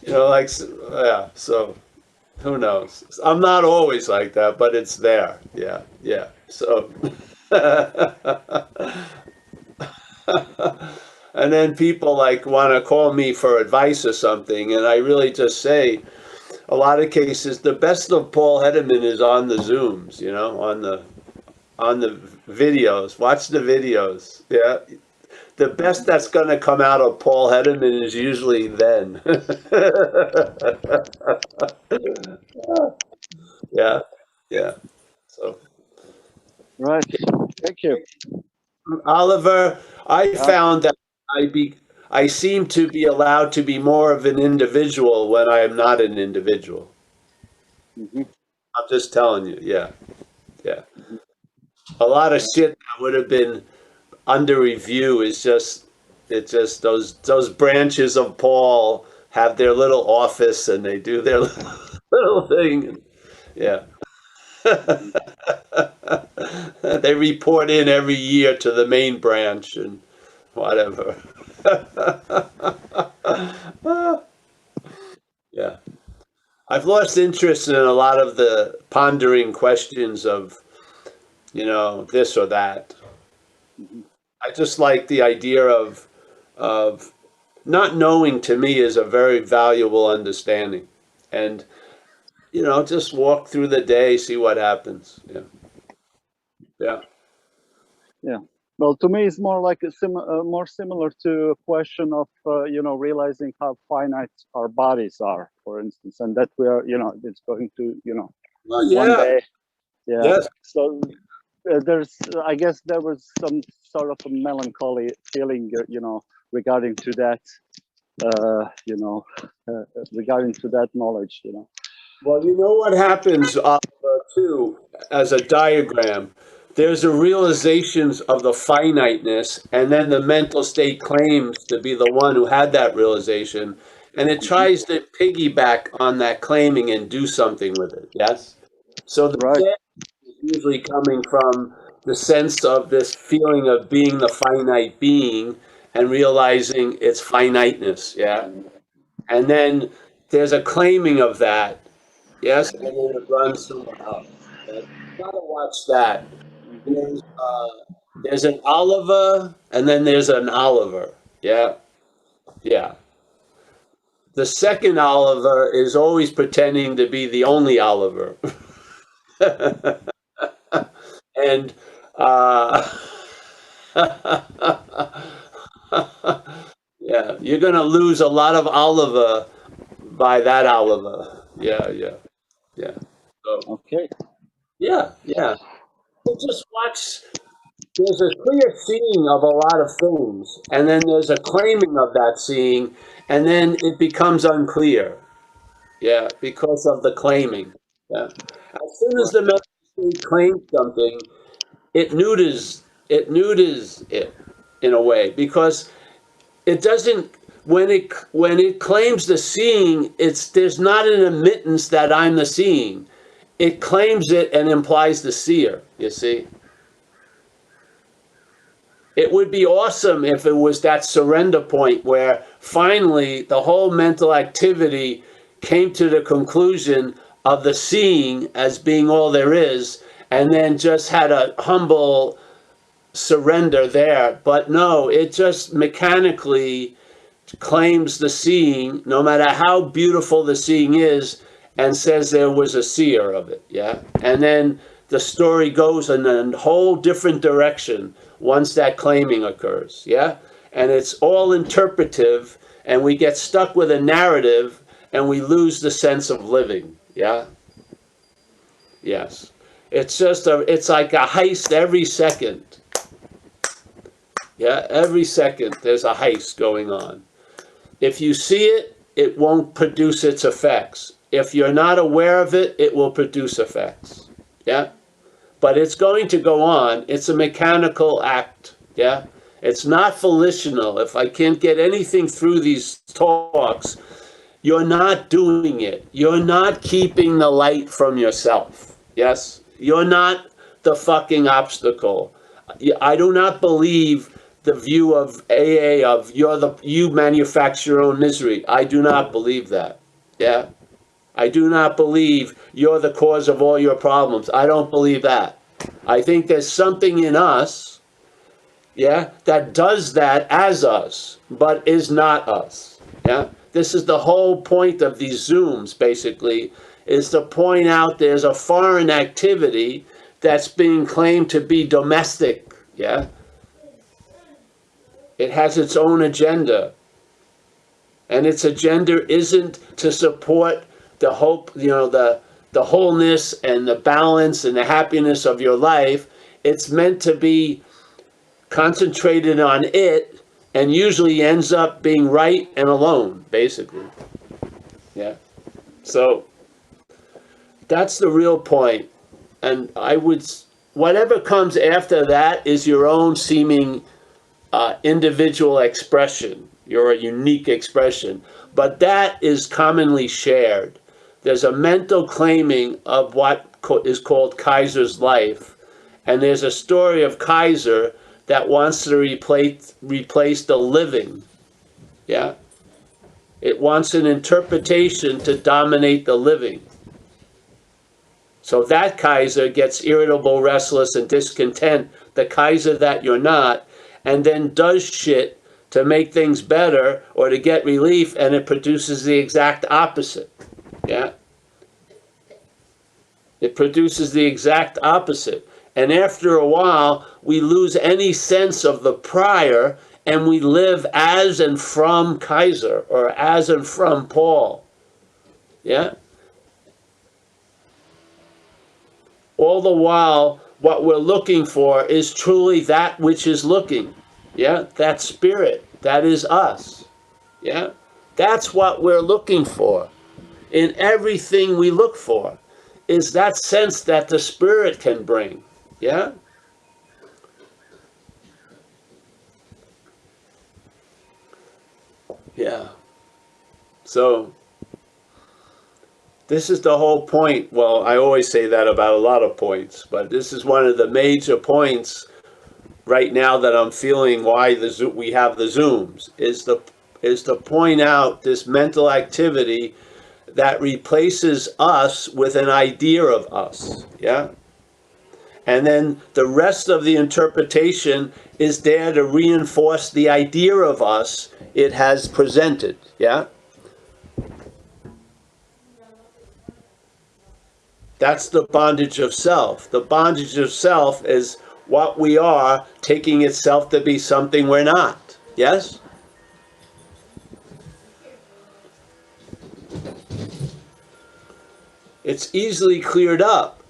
Yeah, so who knows? I'm not always like that, but it's there. Yeah, yeah. So, and then people want to call me for advice or something, and I really just say, a lot of cases, the best of Paul Hedderman is on the Zooms, on the videos. Watch the videos. Yeah. The best that's going to come out of Paul Hedderman is usually then. Yeah, yeah. So, Right. Thank you. Oliver, I found that I seem to be allowed to be more of an individual when I am not an individual. Mm-hmm. I'm just telling you, yeah, yeah. A lot of shit that would have been under review is just those branches of Paul have their little office and they do their little thing. Yeah. They report in every year to the main branch and whatever. Yeah. I've lost interest in a lot of the pondering questions of, this or that. I just like the idea of not knowing. To me is a very valuable understanding, and just walk through the day, see what happens. Yeah, yeah. Yeah. Well, to me, it's more like more similar to a question of realizing how finite our bodies are, for instance, and that we are it's going to Well, yeah. one day. Yeah. Yes. So I guess there was some sort of a melancholy feeling, regarding to that, regarding to that knowledge, Well, you know what happens, too, as a diagram. There's a realization of the finiteness, and then the mental state claims to be the one who had that realization, and it tries to piggyback on that claiming and do something with it. Yes? So the Right. is usually coming from the sense of this feeling of being the finite being and realizing its finiteness. Yeah. And then there's a claiming of that. Yes, and then it runs somewhere else. You gotta watch that. There's an Oliver, and then there's an Oliver. Yeah, yeah. The second Oliver is always pretending to be the only Oliver, and yeah, you're gonna lose a lot of Oliver by that Oliver. Yeah, yeah, yeah. So, Okay. yeah, yeah. Just watch. There's a clear seeing of a lot of things, and then there's a claiming of that seeing, and then it becomes unclear. Yeah, because of the claiming. Yeah. As soon as the mental state claims something, it neuters it in a way, because it doesn't, when it claims the seeing, there's not an admittance that I'm the seeing. It claims it and implies the seer, you see. It would be awesome if it was that surrender point where finally the whole mental activity came to the conclusion of the seeing as being all there is, and then just had a humble surrender there. But no, it just mechanically claims the seeing, no matter how beautiful the seeing is, and says there was a seer of it, yeah? And then the story goes in a whole different direction once that claiming occurs, yeah? And it's all interpretive, and we get stuck with a narrative, and we lose the sense of living, yeah? Yes. It's just it's like a heist every second. Yeah, every second there's a heist going on. If you see it, it won't produce its effects. If you're not aware of it, it will produce effects. Yeah? But it's going to go on. It's a mechanical act. Yeah? It's not volitional. If I can't get anything through these talks, you're not doing it. You're not keeping the light from yourself. Yes? You're not the fucking obstacle. I do not believe the view of AA of you manufacture your own misery. I do not believe that. Yeah? I do not believe you're the cause of all your problems. I don't believe that. I think there's something in us, yeah, that does that as us, but is not us. Yeah? This is the whole point of these Zooms, basically, is to point out there's a foreign activity that's being claimed to be domestic. Yeah? It has its own agenda. And its agenda isn't to support the hope, the wholeness and the balance and the happiness of your life. It's meant to be concentrated on it, and usually ends up being right and alone, basically. Yeah. So that's the real point. And whatever comes after that is your own seeming individual expression, your unique expression. But that is commonly shared. There's a mental claiming of what is called Kaiser's life. And there's a story of Kaiser that wants to replace the living. Yeah? It wants an interpretation to dominate the living. So that Kaiser gets irritable, restless, and discontent, the Kaiser that you're not, and then does shit to make things better or to get relief, and it produces the exact opposite. Yeah? It produces the exact opposite. And after a while, we lose any sense of the prior, and we live as and from Kaiser, or as and from Paul. Yeah? All the while, what we're looking for is truly that which is looking. Yeah? That spirit. That is us. Yeah? That's what we're looking for. In everything we look for is that sense that the spirit can bring. Yeah? Yeah. So this is the whole point. Well, I always say that about a lot of points, but this is one of the major points right now that I'm feeling why we have the Zooms, is to point out this mental activity that replaces us with an idea of us. Yeah? And then the rest of the interpretation is there to reinforce the idea of us it has presented. Yeah? That's the bondage of self. The bondage of self is what we are taking itself to be something we're not. Yes? It's easily cleared up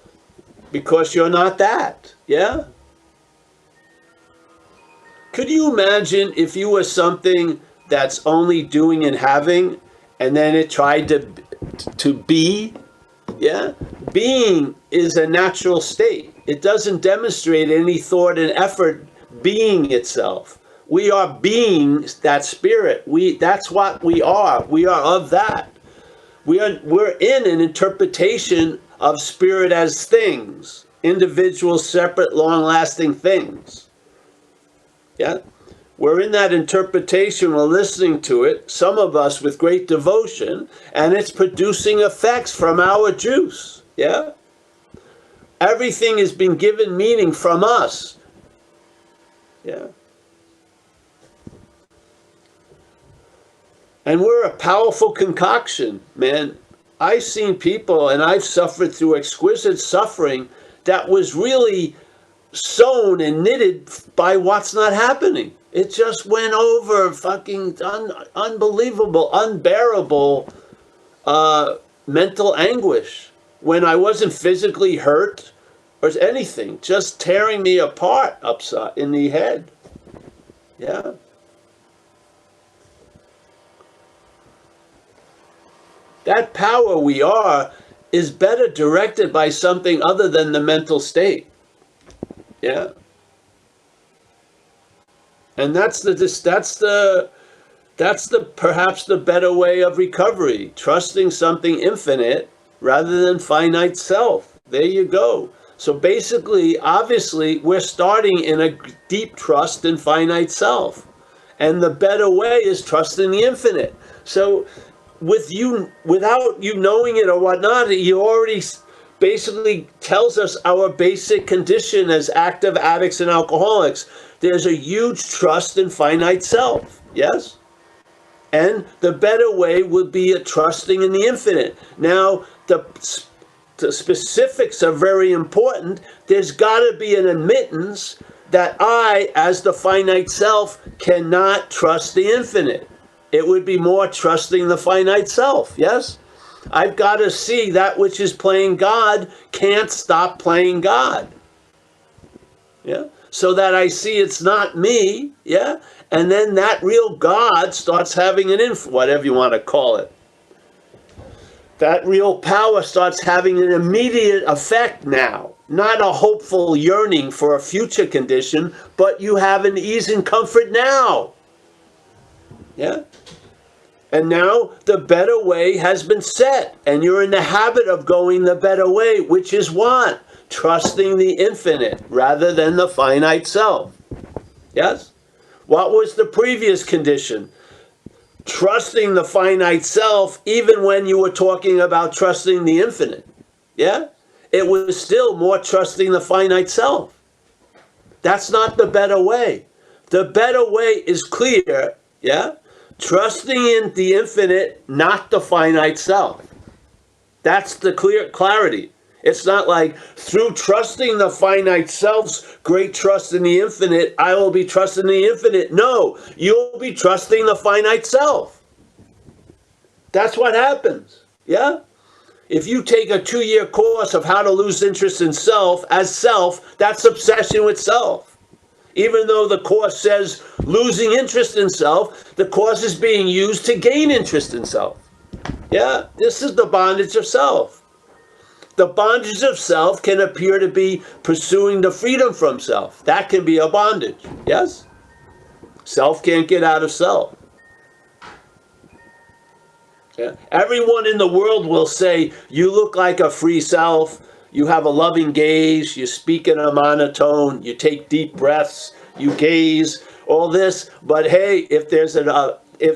because you're not that. Yeah? Could you imagine if you were something that's only doing and having, and then it tried to be? Yeah? Being is a natural state. It doesn't demonstrate any thought and effort being itself. We are being that spirit. That's what we are. We are of that. We're in an interpretation of spirit as things, individual, separate, long-lasting things. Yeah? We're in that interpretation, we're listening to it, some of us with great devotion, and it's producing effects from our juice. Yeah? Everything has been given meaning from us. Yeah. And we're a powerful concoction, man. I've seen people, and I've suffered through exquisite suffering that was really sewn and knitted by what's not happening. It just went over fucking unbelievable, unbearable mental anguish when I wasn't physically hurt or anything, just tearing me apart upside in the head. Yeah. That power we are is better directed by something other than the mental state. Yeah. And that's perhaps the better way of recovery, trusting something infinite rather than finite self. There you go. So basically, obviously, we're starting in a deep trust in finite self. And the better way is trusting the infinite. So without you knowing it or whatnot, he already basically tells us our basic condition as active addicts and alcoholics. There's a huge trust in finite self, yes? And the better way would be a trusting in the infinite. Now, the specifics are very important. There's got to be an admittance that I, as the finite self, cannot trust the infinite. It would be more trusting the finite self, yes? I've got to see that which is playing God can't stop playing God. Yeah? So that I see it's not me, yeah? And then that real God starts having an influence, whatever you want to call it. That real power starts having an immediate effect now. Not a hopeful yearning for a future condition, but you have an ease and comfort now. Yeah? And now the better way has been set, and you're in the habit of going the better way, which is what? Trusting the infinite rather than the finite self. Yes? What was the previous condition? Trusting the finite self even when you were talking about trusting the infinite. Yeah? It was still more trusting the finite self. That's not the better way. The better way is clear, yeah? Trusting in the infinite, not the finite self. That's the clarity. It's not like through trusting the finite self's great trust in the infinite, I will be trusting the infinite. No, you'll be trusting the finite self. That's what happens. Yeah? If you take a 2-year course of how to lose interest in self as self, that's obsession with self. Even though the course says losing interest in self, the course is being used to gain interest in self. Yeah, this is the bondage of self. The bondage of self can appear to be pursuing the freedom from self. That can be a bondage, yes? Self can't get out of self. Yeah. Everyone in the world will say, you look like a free self, you have a loving gaze, you speak in a monotone, you take deep breaths, you gaze, all this. But hey, if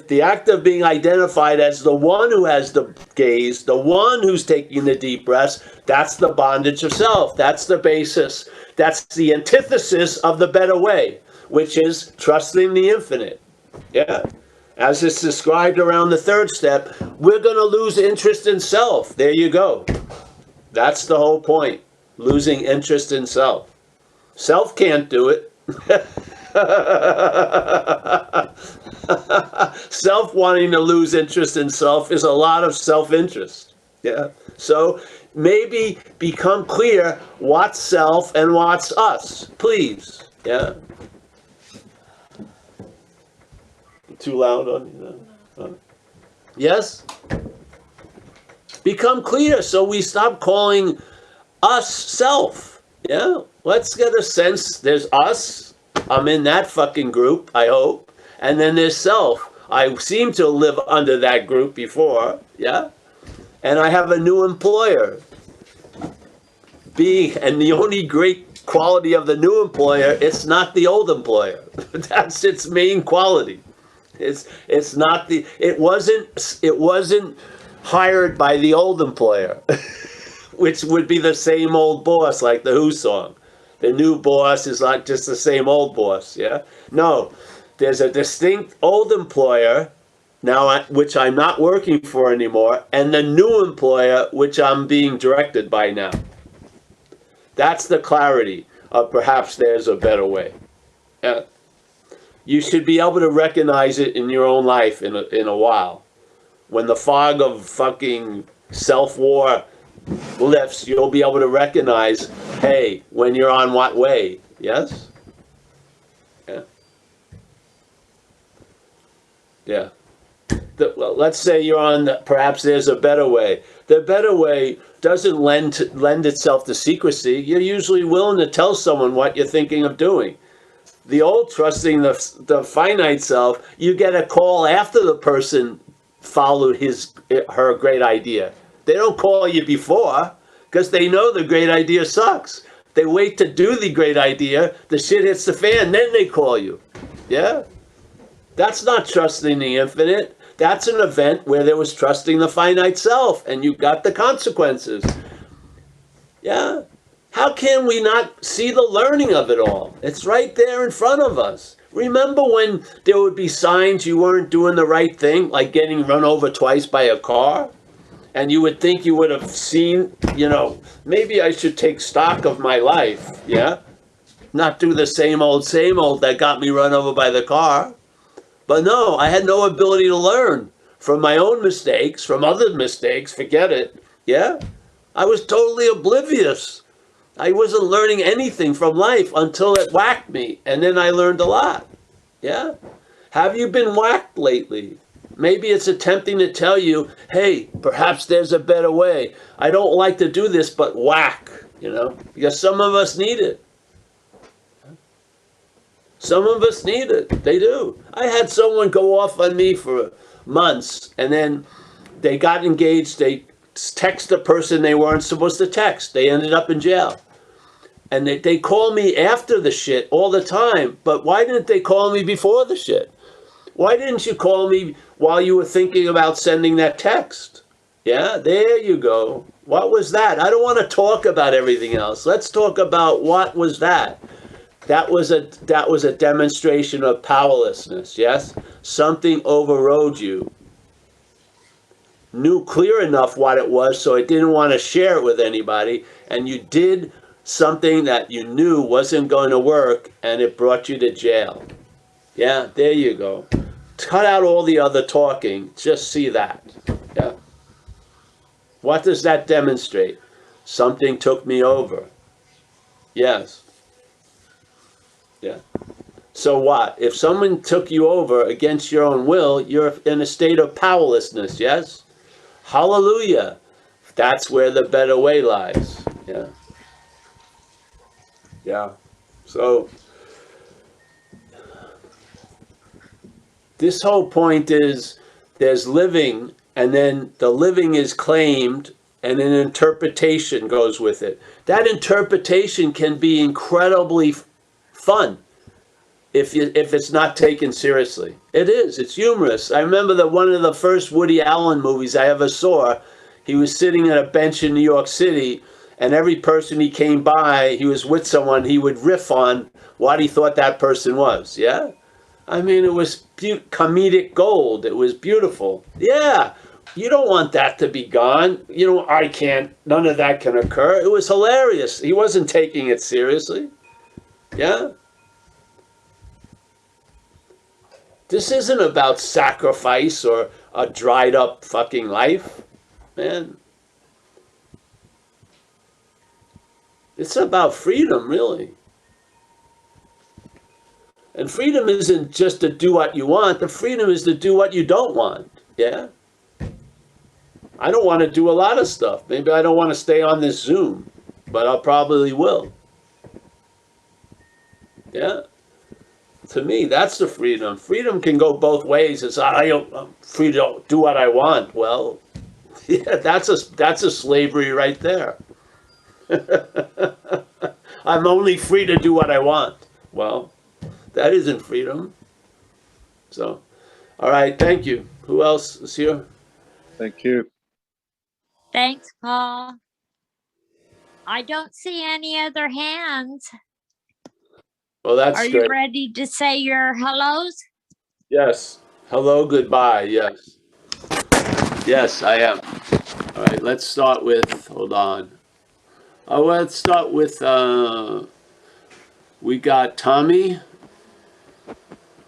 the act of being identified as the one who has the gaze, the one who's taking the deep breaths, that's the bondage of self. That's the basis. That's the antithesis of the better way, which is trusting the infinite. Yeah. As it's described around the third step, we're going to lose interest in self. There you go. That's the whole point. Losing interest in self. Self can't do it. Self wanting to lose interest in self is a lot of self-interest. Yeah. So maybe become clear what's self and what's us, please. Yeah. Too loud on you? Yes? Become clear so we stop calling us self. Yeah? Let's get a sense there's us. I'm in that fucking group, I hope. And then there's self. I seem to live under that group before. Yeah? And I have a new employer. And the only great quality of the new employer, it's not the old employer. That's its main quality. It's not the, it wasn't hired by the old employer, which would be the same old boss like the Who song. The new boss is not just the same old boss. Yeah. No, there's a distinct old employer now, which I'm not working for anymore, and the new employer, which I'm being directed by now. That's the clarity of perhaps there's a better way. Yeah. You should be able to recognize it in your own life in a while. When the fog of fucking self-war lifts, you'll be able to recognize, hey, when you're on what way. Yes? Yeah. Yeah. Well, let's say you're on, perhaps there's a better way. The better way doesn't lend itself to secrecy. You're usually willing to tell someone what you're thinking of doing. The old trusting the finite self, you get a call after the person followed her great idea. They don't call you before because they know the great idea sucks. They wait to do the great idea, the shit hits the fan, then they call you. Yeah? That's not trusting the infinite. That's an event where there was trusting the finite self, and you got the consequences. Yeah? How can we not see the learning of it all? It's right there in front of us. Remember when there would be signs you weren't doing the right thing, like getting run over twice by a car? And you would think you would have seen, maybe I should take stock of my life, yeah? Not do the same old that got me run over by the car. But no, I had no ability to learn from my own mistakes, from other mistakes, forget it, yeah? I was totally oblivious. I wasn't learning anything from life until it whacked me, and then I learned a lot, yeah? Have you been whacked lately? Maybe it's attempting to tell you, hey, perhaps there's a better way. I don't like to do this, but whack, because some of us need it. Some of us need it. They do. I had someone go off on me for months, and then they got engaged. They text a person they weren't supposed to text. They ended up in jail. And they call me after the shit all the time. But why didn't they call me before the shit? Why didn't you call me while you were thinking about sending that text? Yeah, there you go. What was that? I don't want to talk about everything else. Let's talk about what was that. That was a demonstration of powerlessness, yes? Something overrode you. Knew clear enough what it was, so it didn't want to share it with anybody, and you did something that you knew wasn't going to work, and it brought you to jail. Yeah, there you go. Cut out all the other talking, just see that. Yeah. What does that demonstrate? Something took me over. Yes. Yeah. So what? If someone took you over against your own will, you're in a state of powerlessness, yes? Hallelujah. That's where the better way lies. Yeah. Yeah. So this whole point is there's living, and then the living is claimed, and an interpretation goes with it. That interpretation can be incredibly fun if it's not taken seriously. It is. It's humorous. I remember that one of the first Woody Allen movies I ever saw, he was sitting at a bench in New York City, and every person he came by, he was with someone, he would riff on what he thought that person was. Yeah? I mean, it was comedic gold. It was beautiful. Yeah. You don't want that to be gone. I can't. None of that can occur. It was hilarious. He wasn't taking it seriously. Yeah? This isn't about sacrifice or a dried up fucking life, man. It's about freedom, really. And freedom isn't just to do what you want. The freedom is to do what you don't want. Yeah? I don't want to do a lot of stuff. Maybe I don't want to stay on this Zoom, but I probably will. Yeah? To me, that's the freedom. Freedom can go both ways. It's I'm free to do what I want. Well, yeah, that's a slavery right there. I'm only free to do what I want. Well, that isn't freedom. So, all right, thank you. Who else is here? Thank you. Thanks, Paul. I don't see any other hands. Well, that's Are you great. ready to say your hellos? Yes. Hello, goodbye. Yes. Yes, I am. All right, let's start with, hold on. Oh, let's start with, we got Tommy.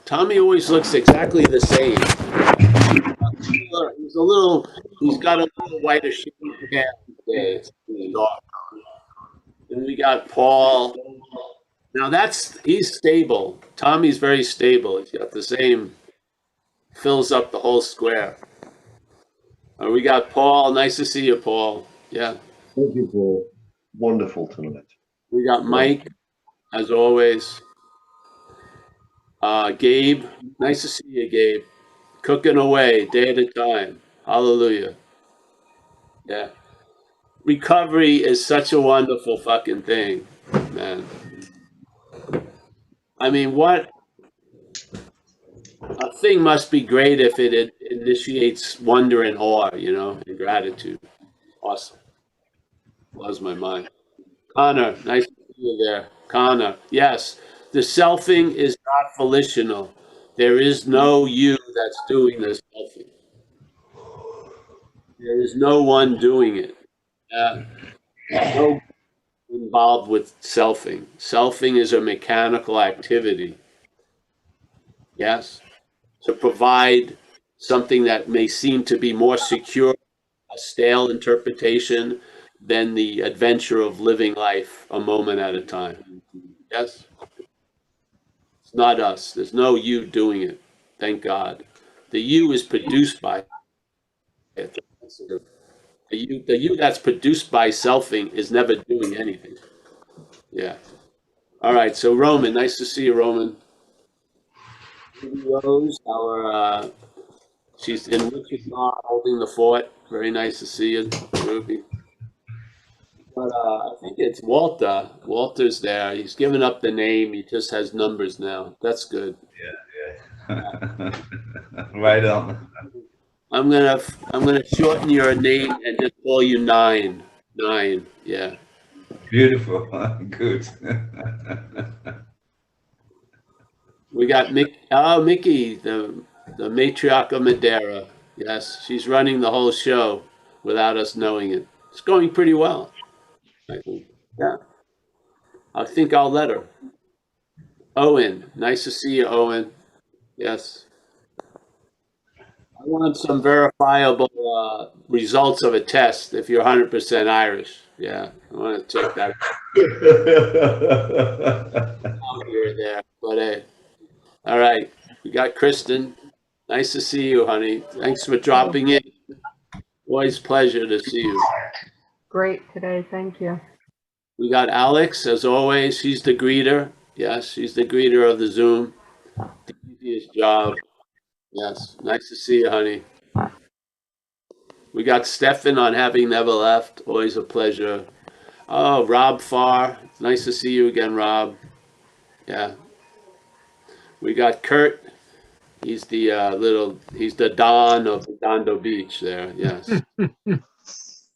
Tommy always looks exactly the same. He's got a little whiter shade hair today. It's dark. And we got Paul. Now he's stable. Tommy's very stable. He's got the same, fills up the whole square. We got Paul. Nice to see you, Paul. Yeah. Thank you, Paul. Wonderful tonight. We got Mike, as always. Gabe. Nice to see you, Gabe. Cooking away, day at a time. Hallelujah. Yeah. Recovery is such a wonderful fucking thing, man. I mean, what a thing must be great if it initiates wonder and awe, and gratitude. Awesome. Blows my mind. Connor, nice to see you there. Connor, yes, the selfing is not volitional. There is no you that's doing the selfing. There is no one doing it. No involved with selfing. Selfing is a mechanical activity. Yes, to provide something that may seem to be more secure, a stale interpretation than the adventure of living life a moment at a time. Yes? It's not us. There's no you doing it. Thank God. The you is produced by it. The you that's produced by selfing is never doing anything. Yeah. All right. So Roman, nice to see you, Roman. Rose, she's in Wichita holding the fort. Very nice to see you, Ruby. But I think it's Walter. Walter's there. He's given up the name. He just has numbers now. That's good. Yeah. Right on. I'm gonna shorten your name and just call you 9. 9. Yeah. Beautiful. Good. We got Mickey, the matriarch of Madeira. Yes, she's running the whole show without us knowing it. It's going pretty well. I think. Yeah. I think I'll let her. Owen, nice to see you, Owen. Yes. I want some verifiable results of a test if you're 100% Irish. Yeah, I want to check that out here there. But hey, all right. We got Kristen. Nice to see you, honey. Thanks for dropping in. Always pleasure to see you. Great today, thank you. We got Alex, as always. She's the greeter. Yes, she's the greeter of the Zoom. The easiest job. Yes, nice to see you, honey. We got Stefan on Having Never Left. Always a pleasure. Oh, Rob Farr. Nice to see you again, Rob. Yeah. We got Kurt. He's the he's the Don of Redondo Beach there. Yes.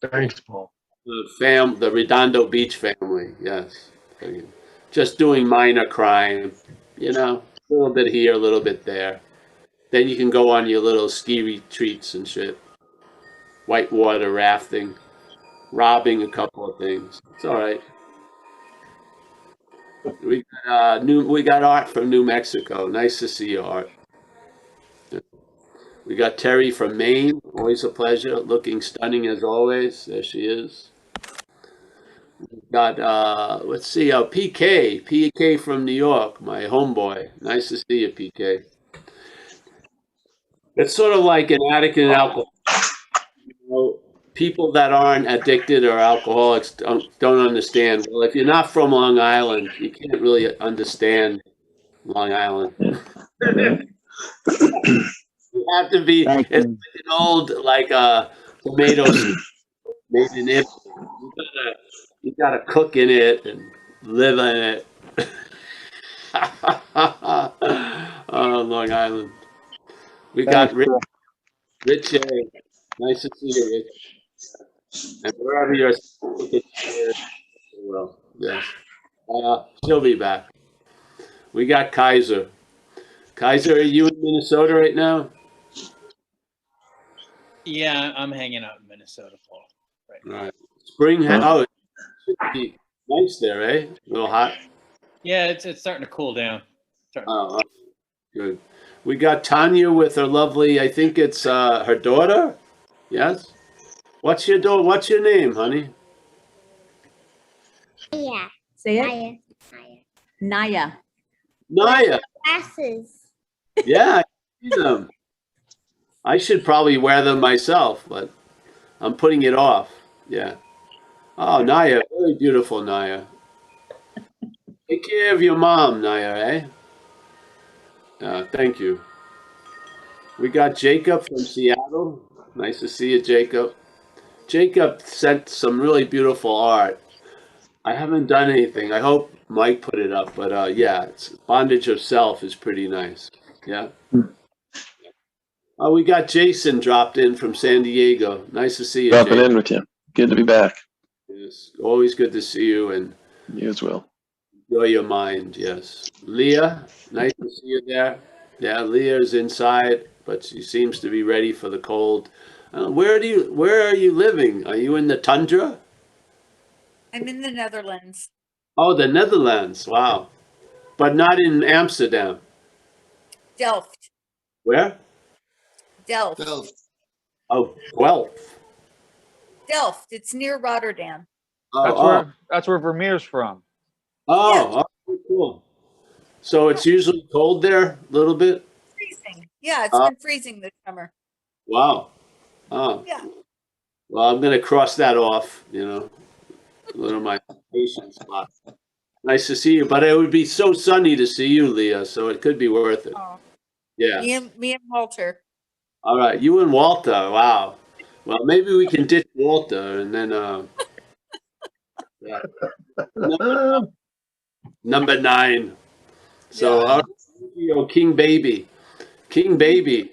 Thanks, Paul. The Redondo Beach family. Yes. Just doing minor crime. A little bit here, a little bit there. Then you can go on your little ski retreats and shit. Whitewater rafting. Robbing a couple of things. It's all right. We got Art from New Mexico. Nice to see you, Art. We got Terry from Maine. Always a pleasure. Looking stunning as always. There she is. We got let's see, PK from New York, my homeboy. Nice to see you, PK. It's sort of like an addict in alcohol. People that aren't addicted or alcoholics don't understand. Well, if you're not from Long Island, you can't really understand Long Island. You have to be. It's like an old tomatoes made in Italy. You gotta cook in it and live in it. Oh, Long Island. We got Rich A. Nice to see you, Rich. And wherever you're, well, yes. She'll be back. We got Kaiser. Kaiser, are you in Minnesota right now? Yeah, I'm hanging out in Minnesota, Paul. Right. Right. Spring. Oh, it should be nice there, eh? A little hot. Yeah, it's starting to cool down. Oh, good. We got Tanya with her lovely. I think it's her daughter. Yes. What's your name, honey? Yeah. Say it. Naya. Naya. Naya. Glasses. Yeah, I see them. I should probably wear them myself, but I'm putting it off. Yeah. Oh, Naya, very beautiful, Naya. Take care of your mom, Naya, eh? Thank you. We got Jacob from Seattle. Nice to see you, Jacob. Jacob sent some really beautiful art. I haven't done anything. I hope Mike put it up, but yeah, it's Bondage of Self is pretty nice. Yeah. We got Jason dropped in from San Diego. Nice to see you, Dropping Jason. in with you. Good to be back. Yes, always good to see you and You as well. enjoy your mind. Yes. Leah, nice to see you there. Yeah, Leah is inside, but she seems to be ready for the cold. Where are you living? Are you in the tundra? I'm in the Netherlands. Oh, the Netherlands. Wow. But not in Amsterdam. Delft. Where? Delft. Oh, Guelph. Delft. It's near Rotterdam. That's where Vermeer's from. Oh, cool. So it's usually cold there a little bit? Freezing. Yeah, it's been freezing this summer. Wow. Oh. Yeah. Well, I'm going to cross that off, a little of my patient spot. Nice to see you, but it would be so sunny to see you, Leah, so it could be worth it. Oh. Yeah. Me and Walter. All right, you and Walter. Wow. Well, maybe we can ditch Walter and then yeah. Number 9. So, King Baby. King Baby.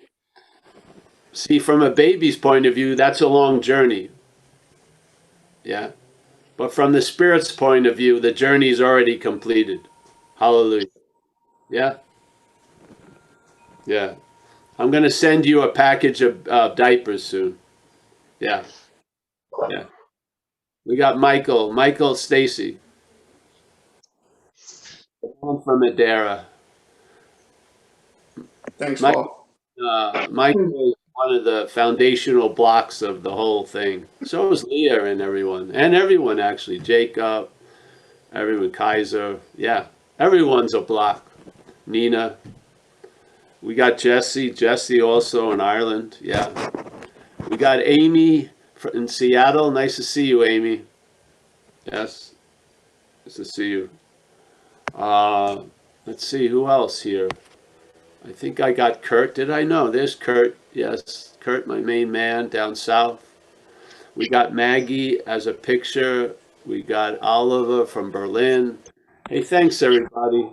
See, from a baby's point of view, that's a long journey. Yeah. But from the Spirit's point of view, the journey is already completed. Hallelujah. Yeah. Yeah. I'm going to send you a package of diapers soon. Yeah. Yeah. We got Michael Stacy. From Madeira. Thanks, Michael is one of the foundational blocks of the whole thing. So is Leah and everyone actually. Jacob, everyone, Kaiser. Yeah, everyone's a block. Nina. We got Jesse also in Ireland. Yeah. We got Amy in Seattle. Nice to see you, Amy. Yes. Nice to see you. Let's see, who else here? I think I got Kurt. Did I know? There's Kurt. Yes, Kurt, my main man down south. We got Maggie as a picture. We got Oliver from Berlin. Hey, thanks, everybody.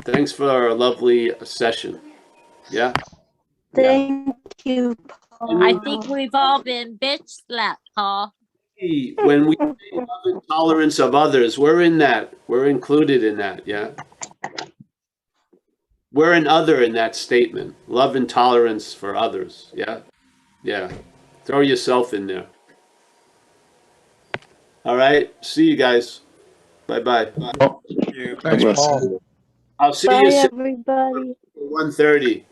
Thanks for a lovely session. Yeah? Thank you, Paul. I think we've all been bitch slapped, Paul. When we say love and tolerance of others, we're in that. We're included in that, yeah? We're an other in that statement. Love and tolerance for others, yeah? Yeah. Throw yourself in there. All right. See you guys. Bye-bye. Thanks, Paul. I'll see Bye, you at everybody. 1:30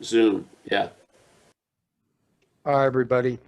Zoom. Yeah. Bye, everybody.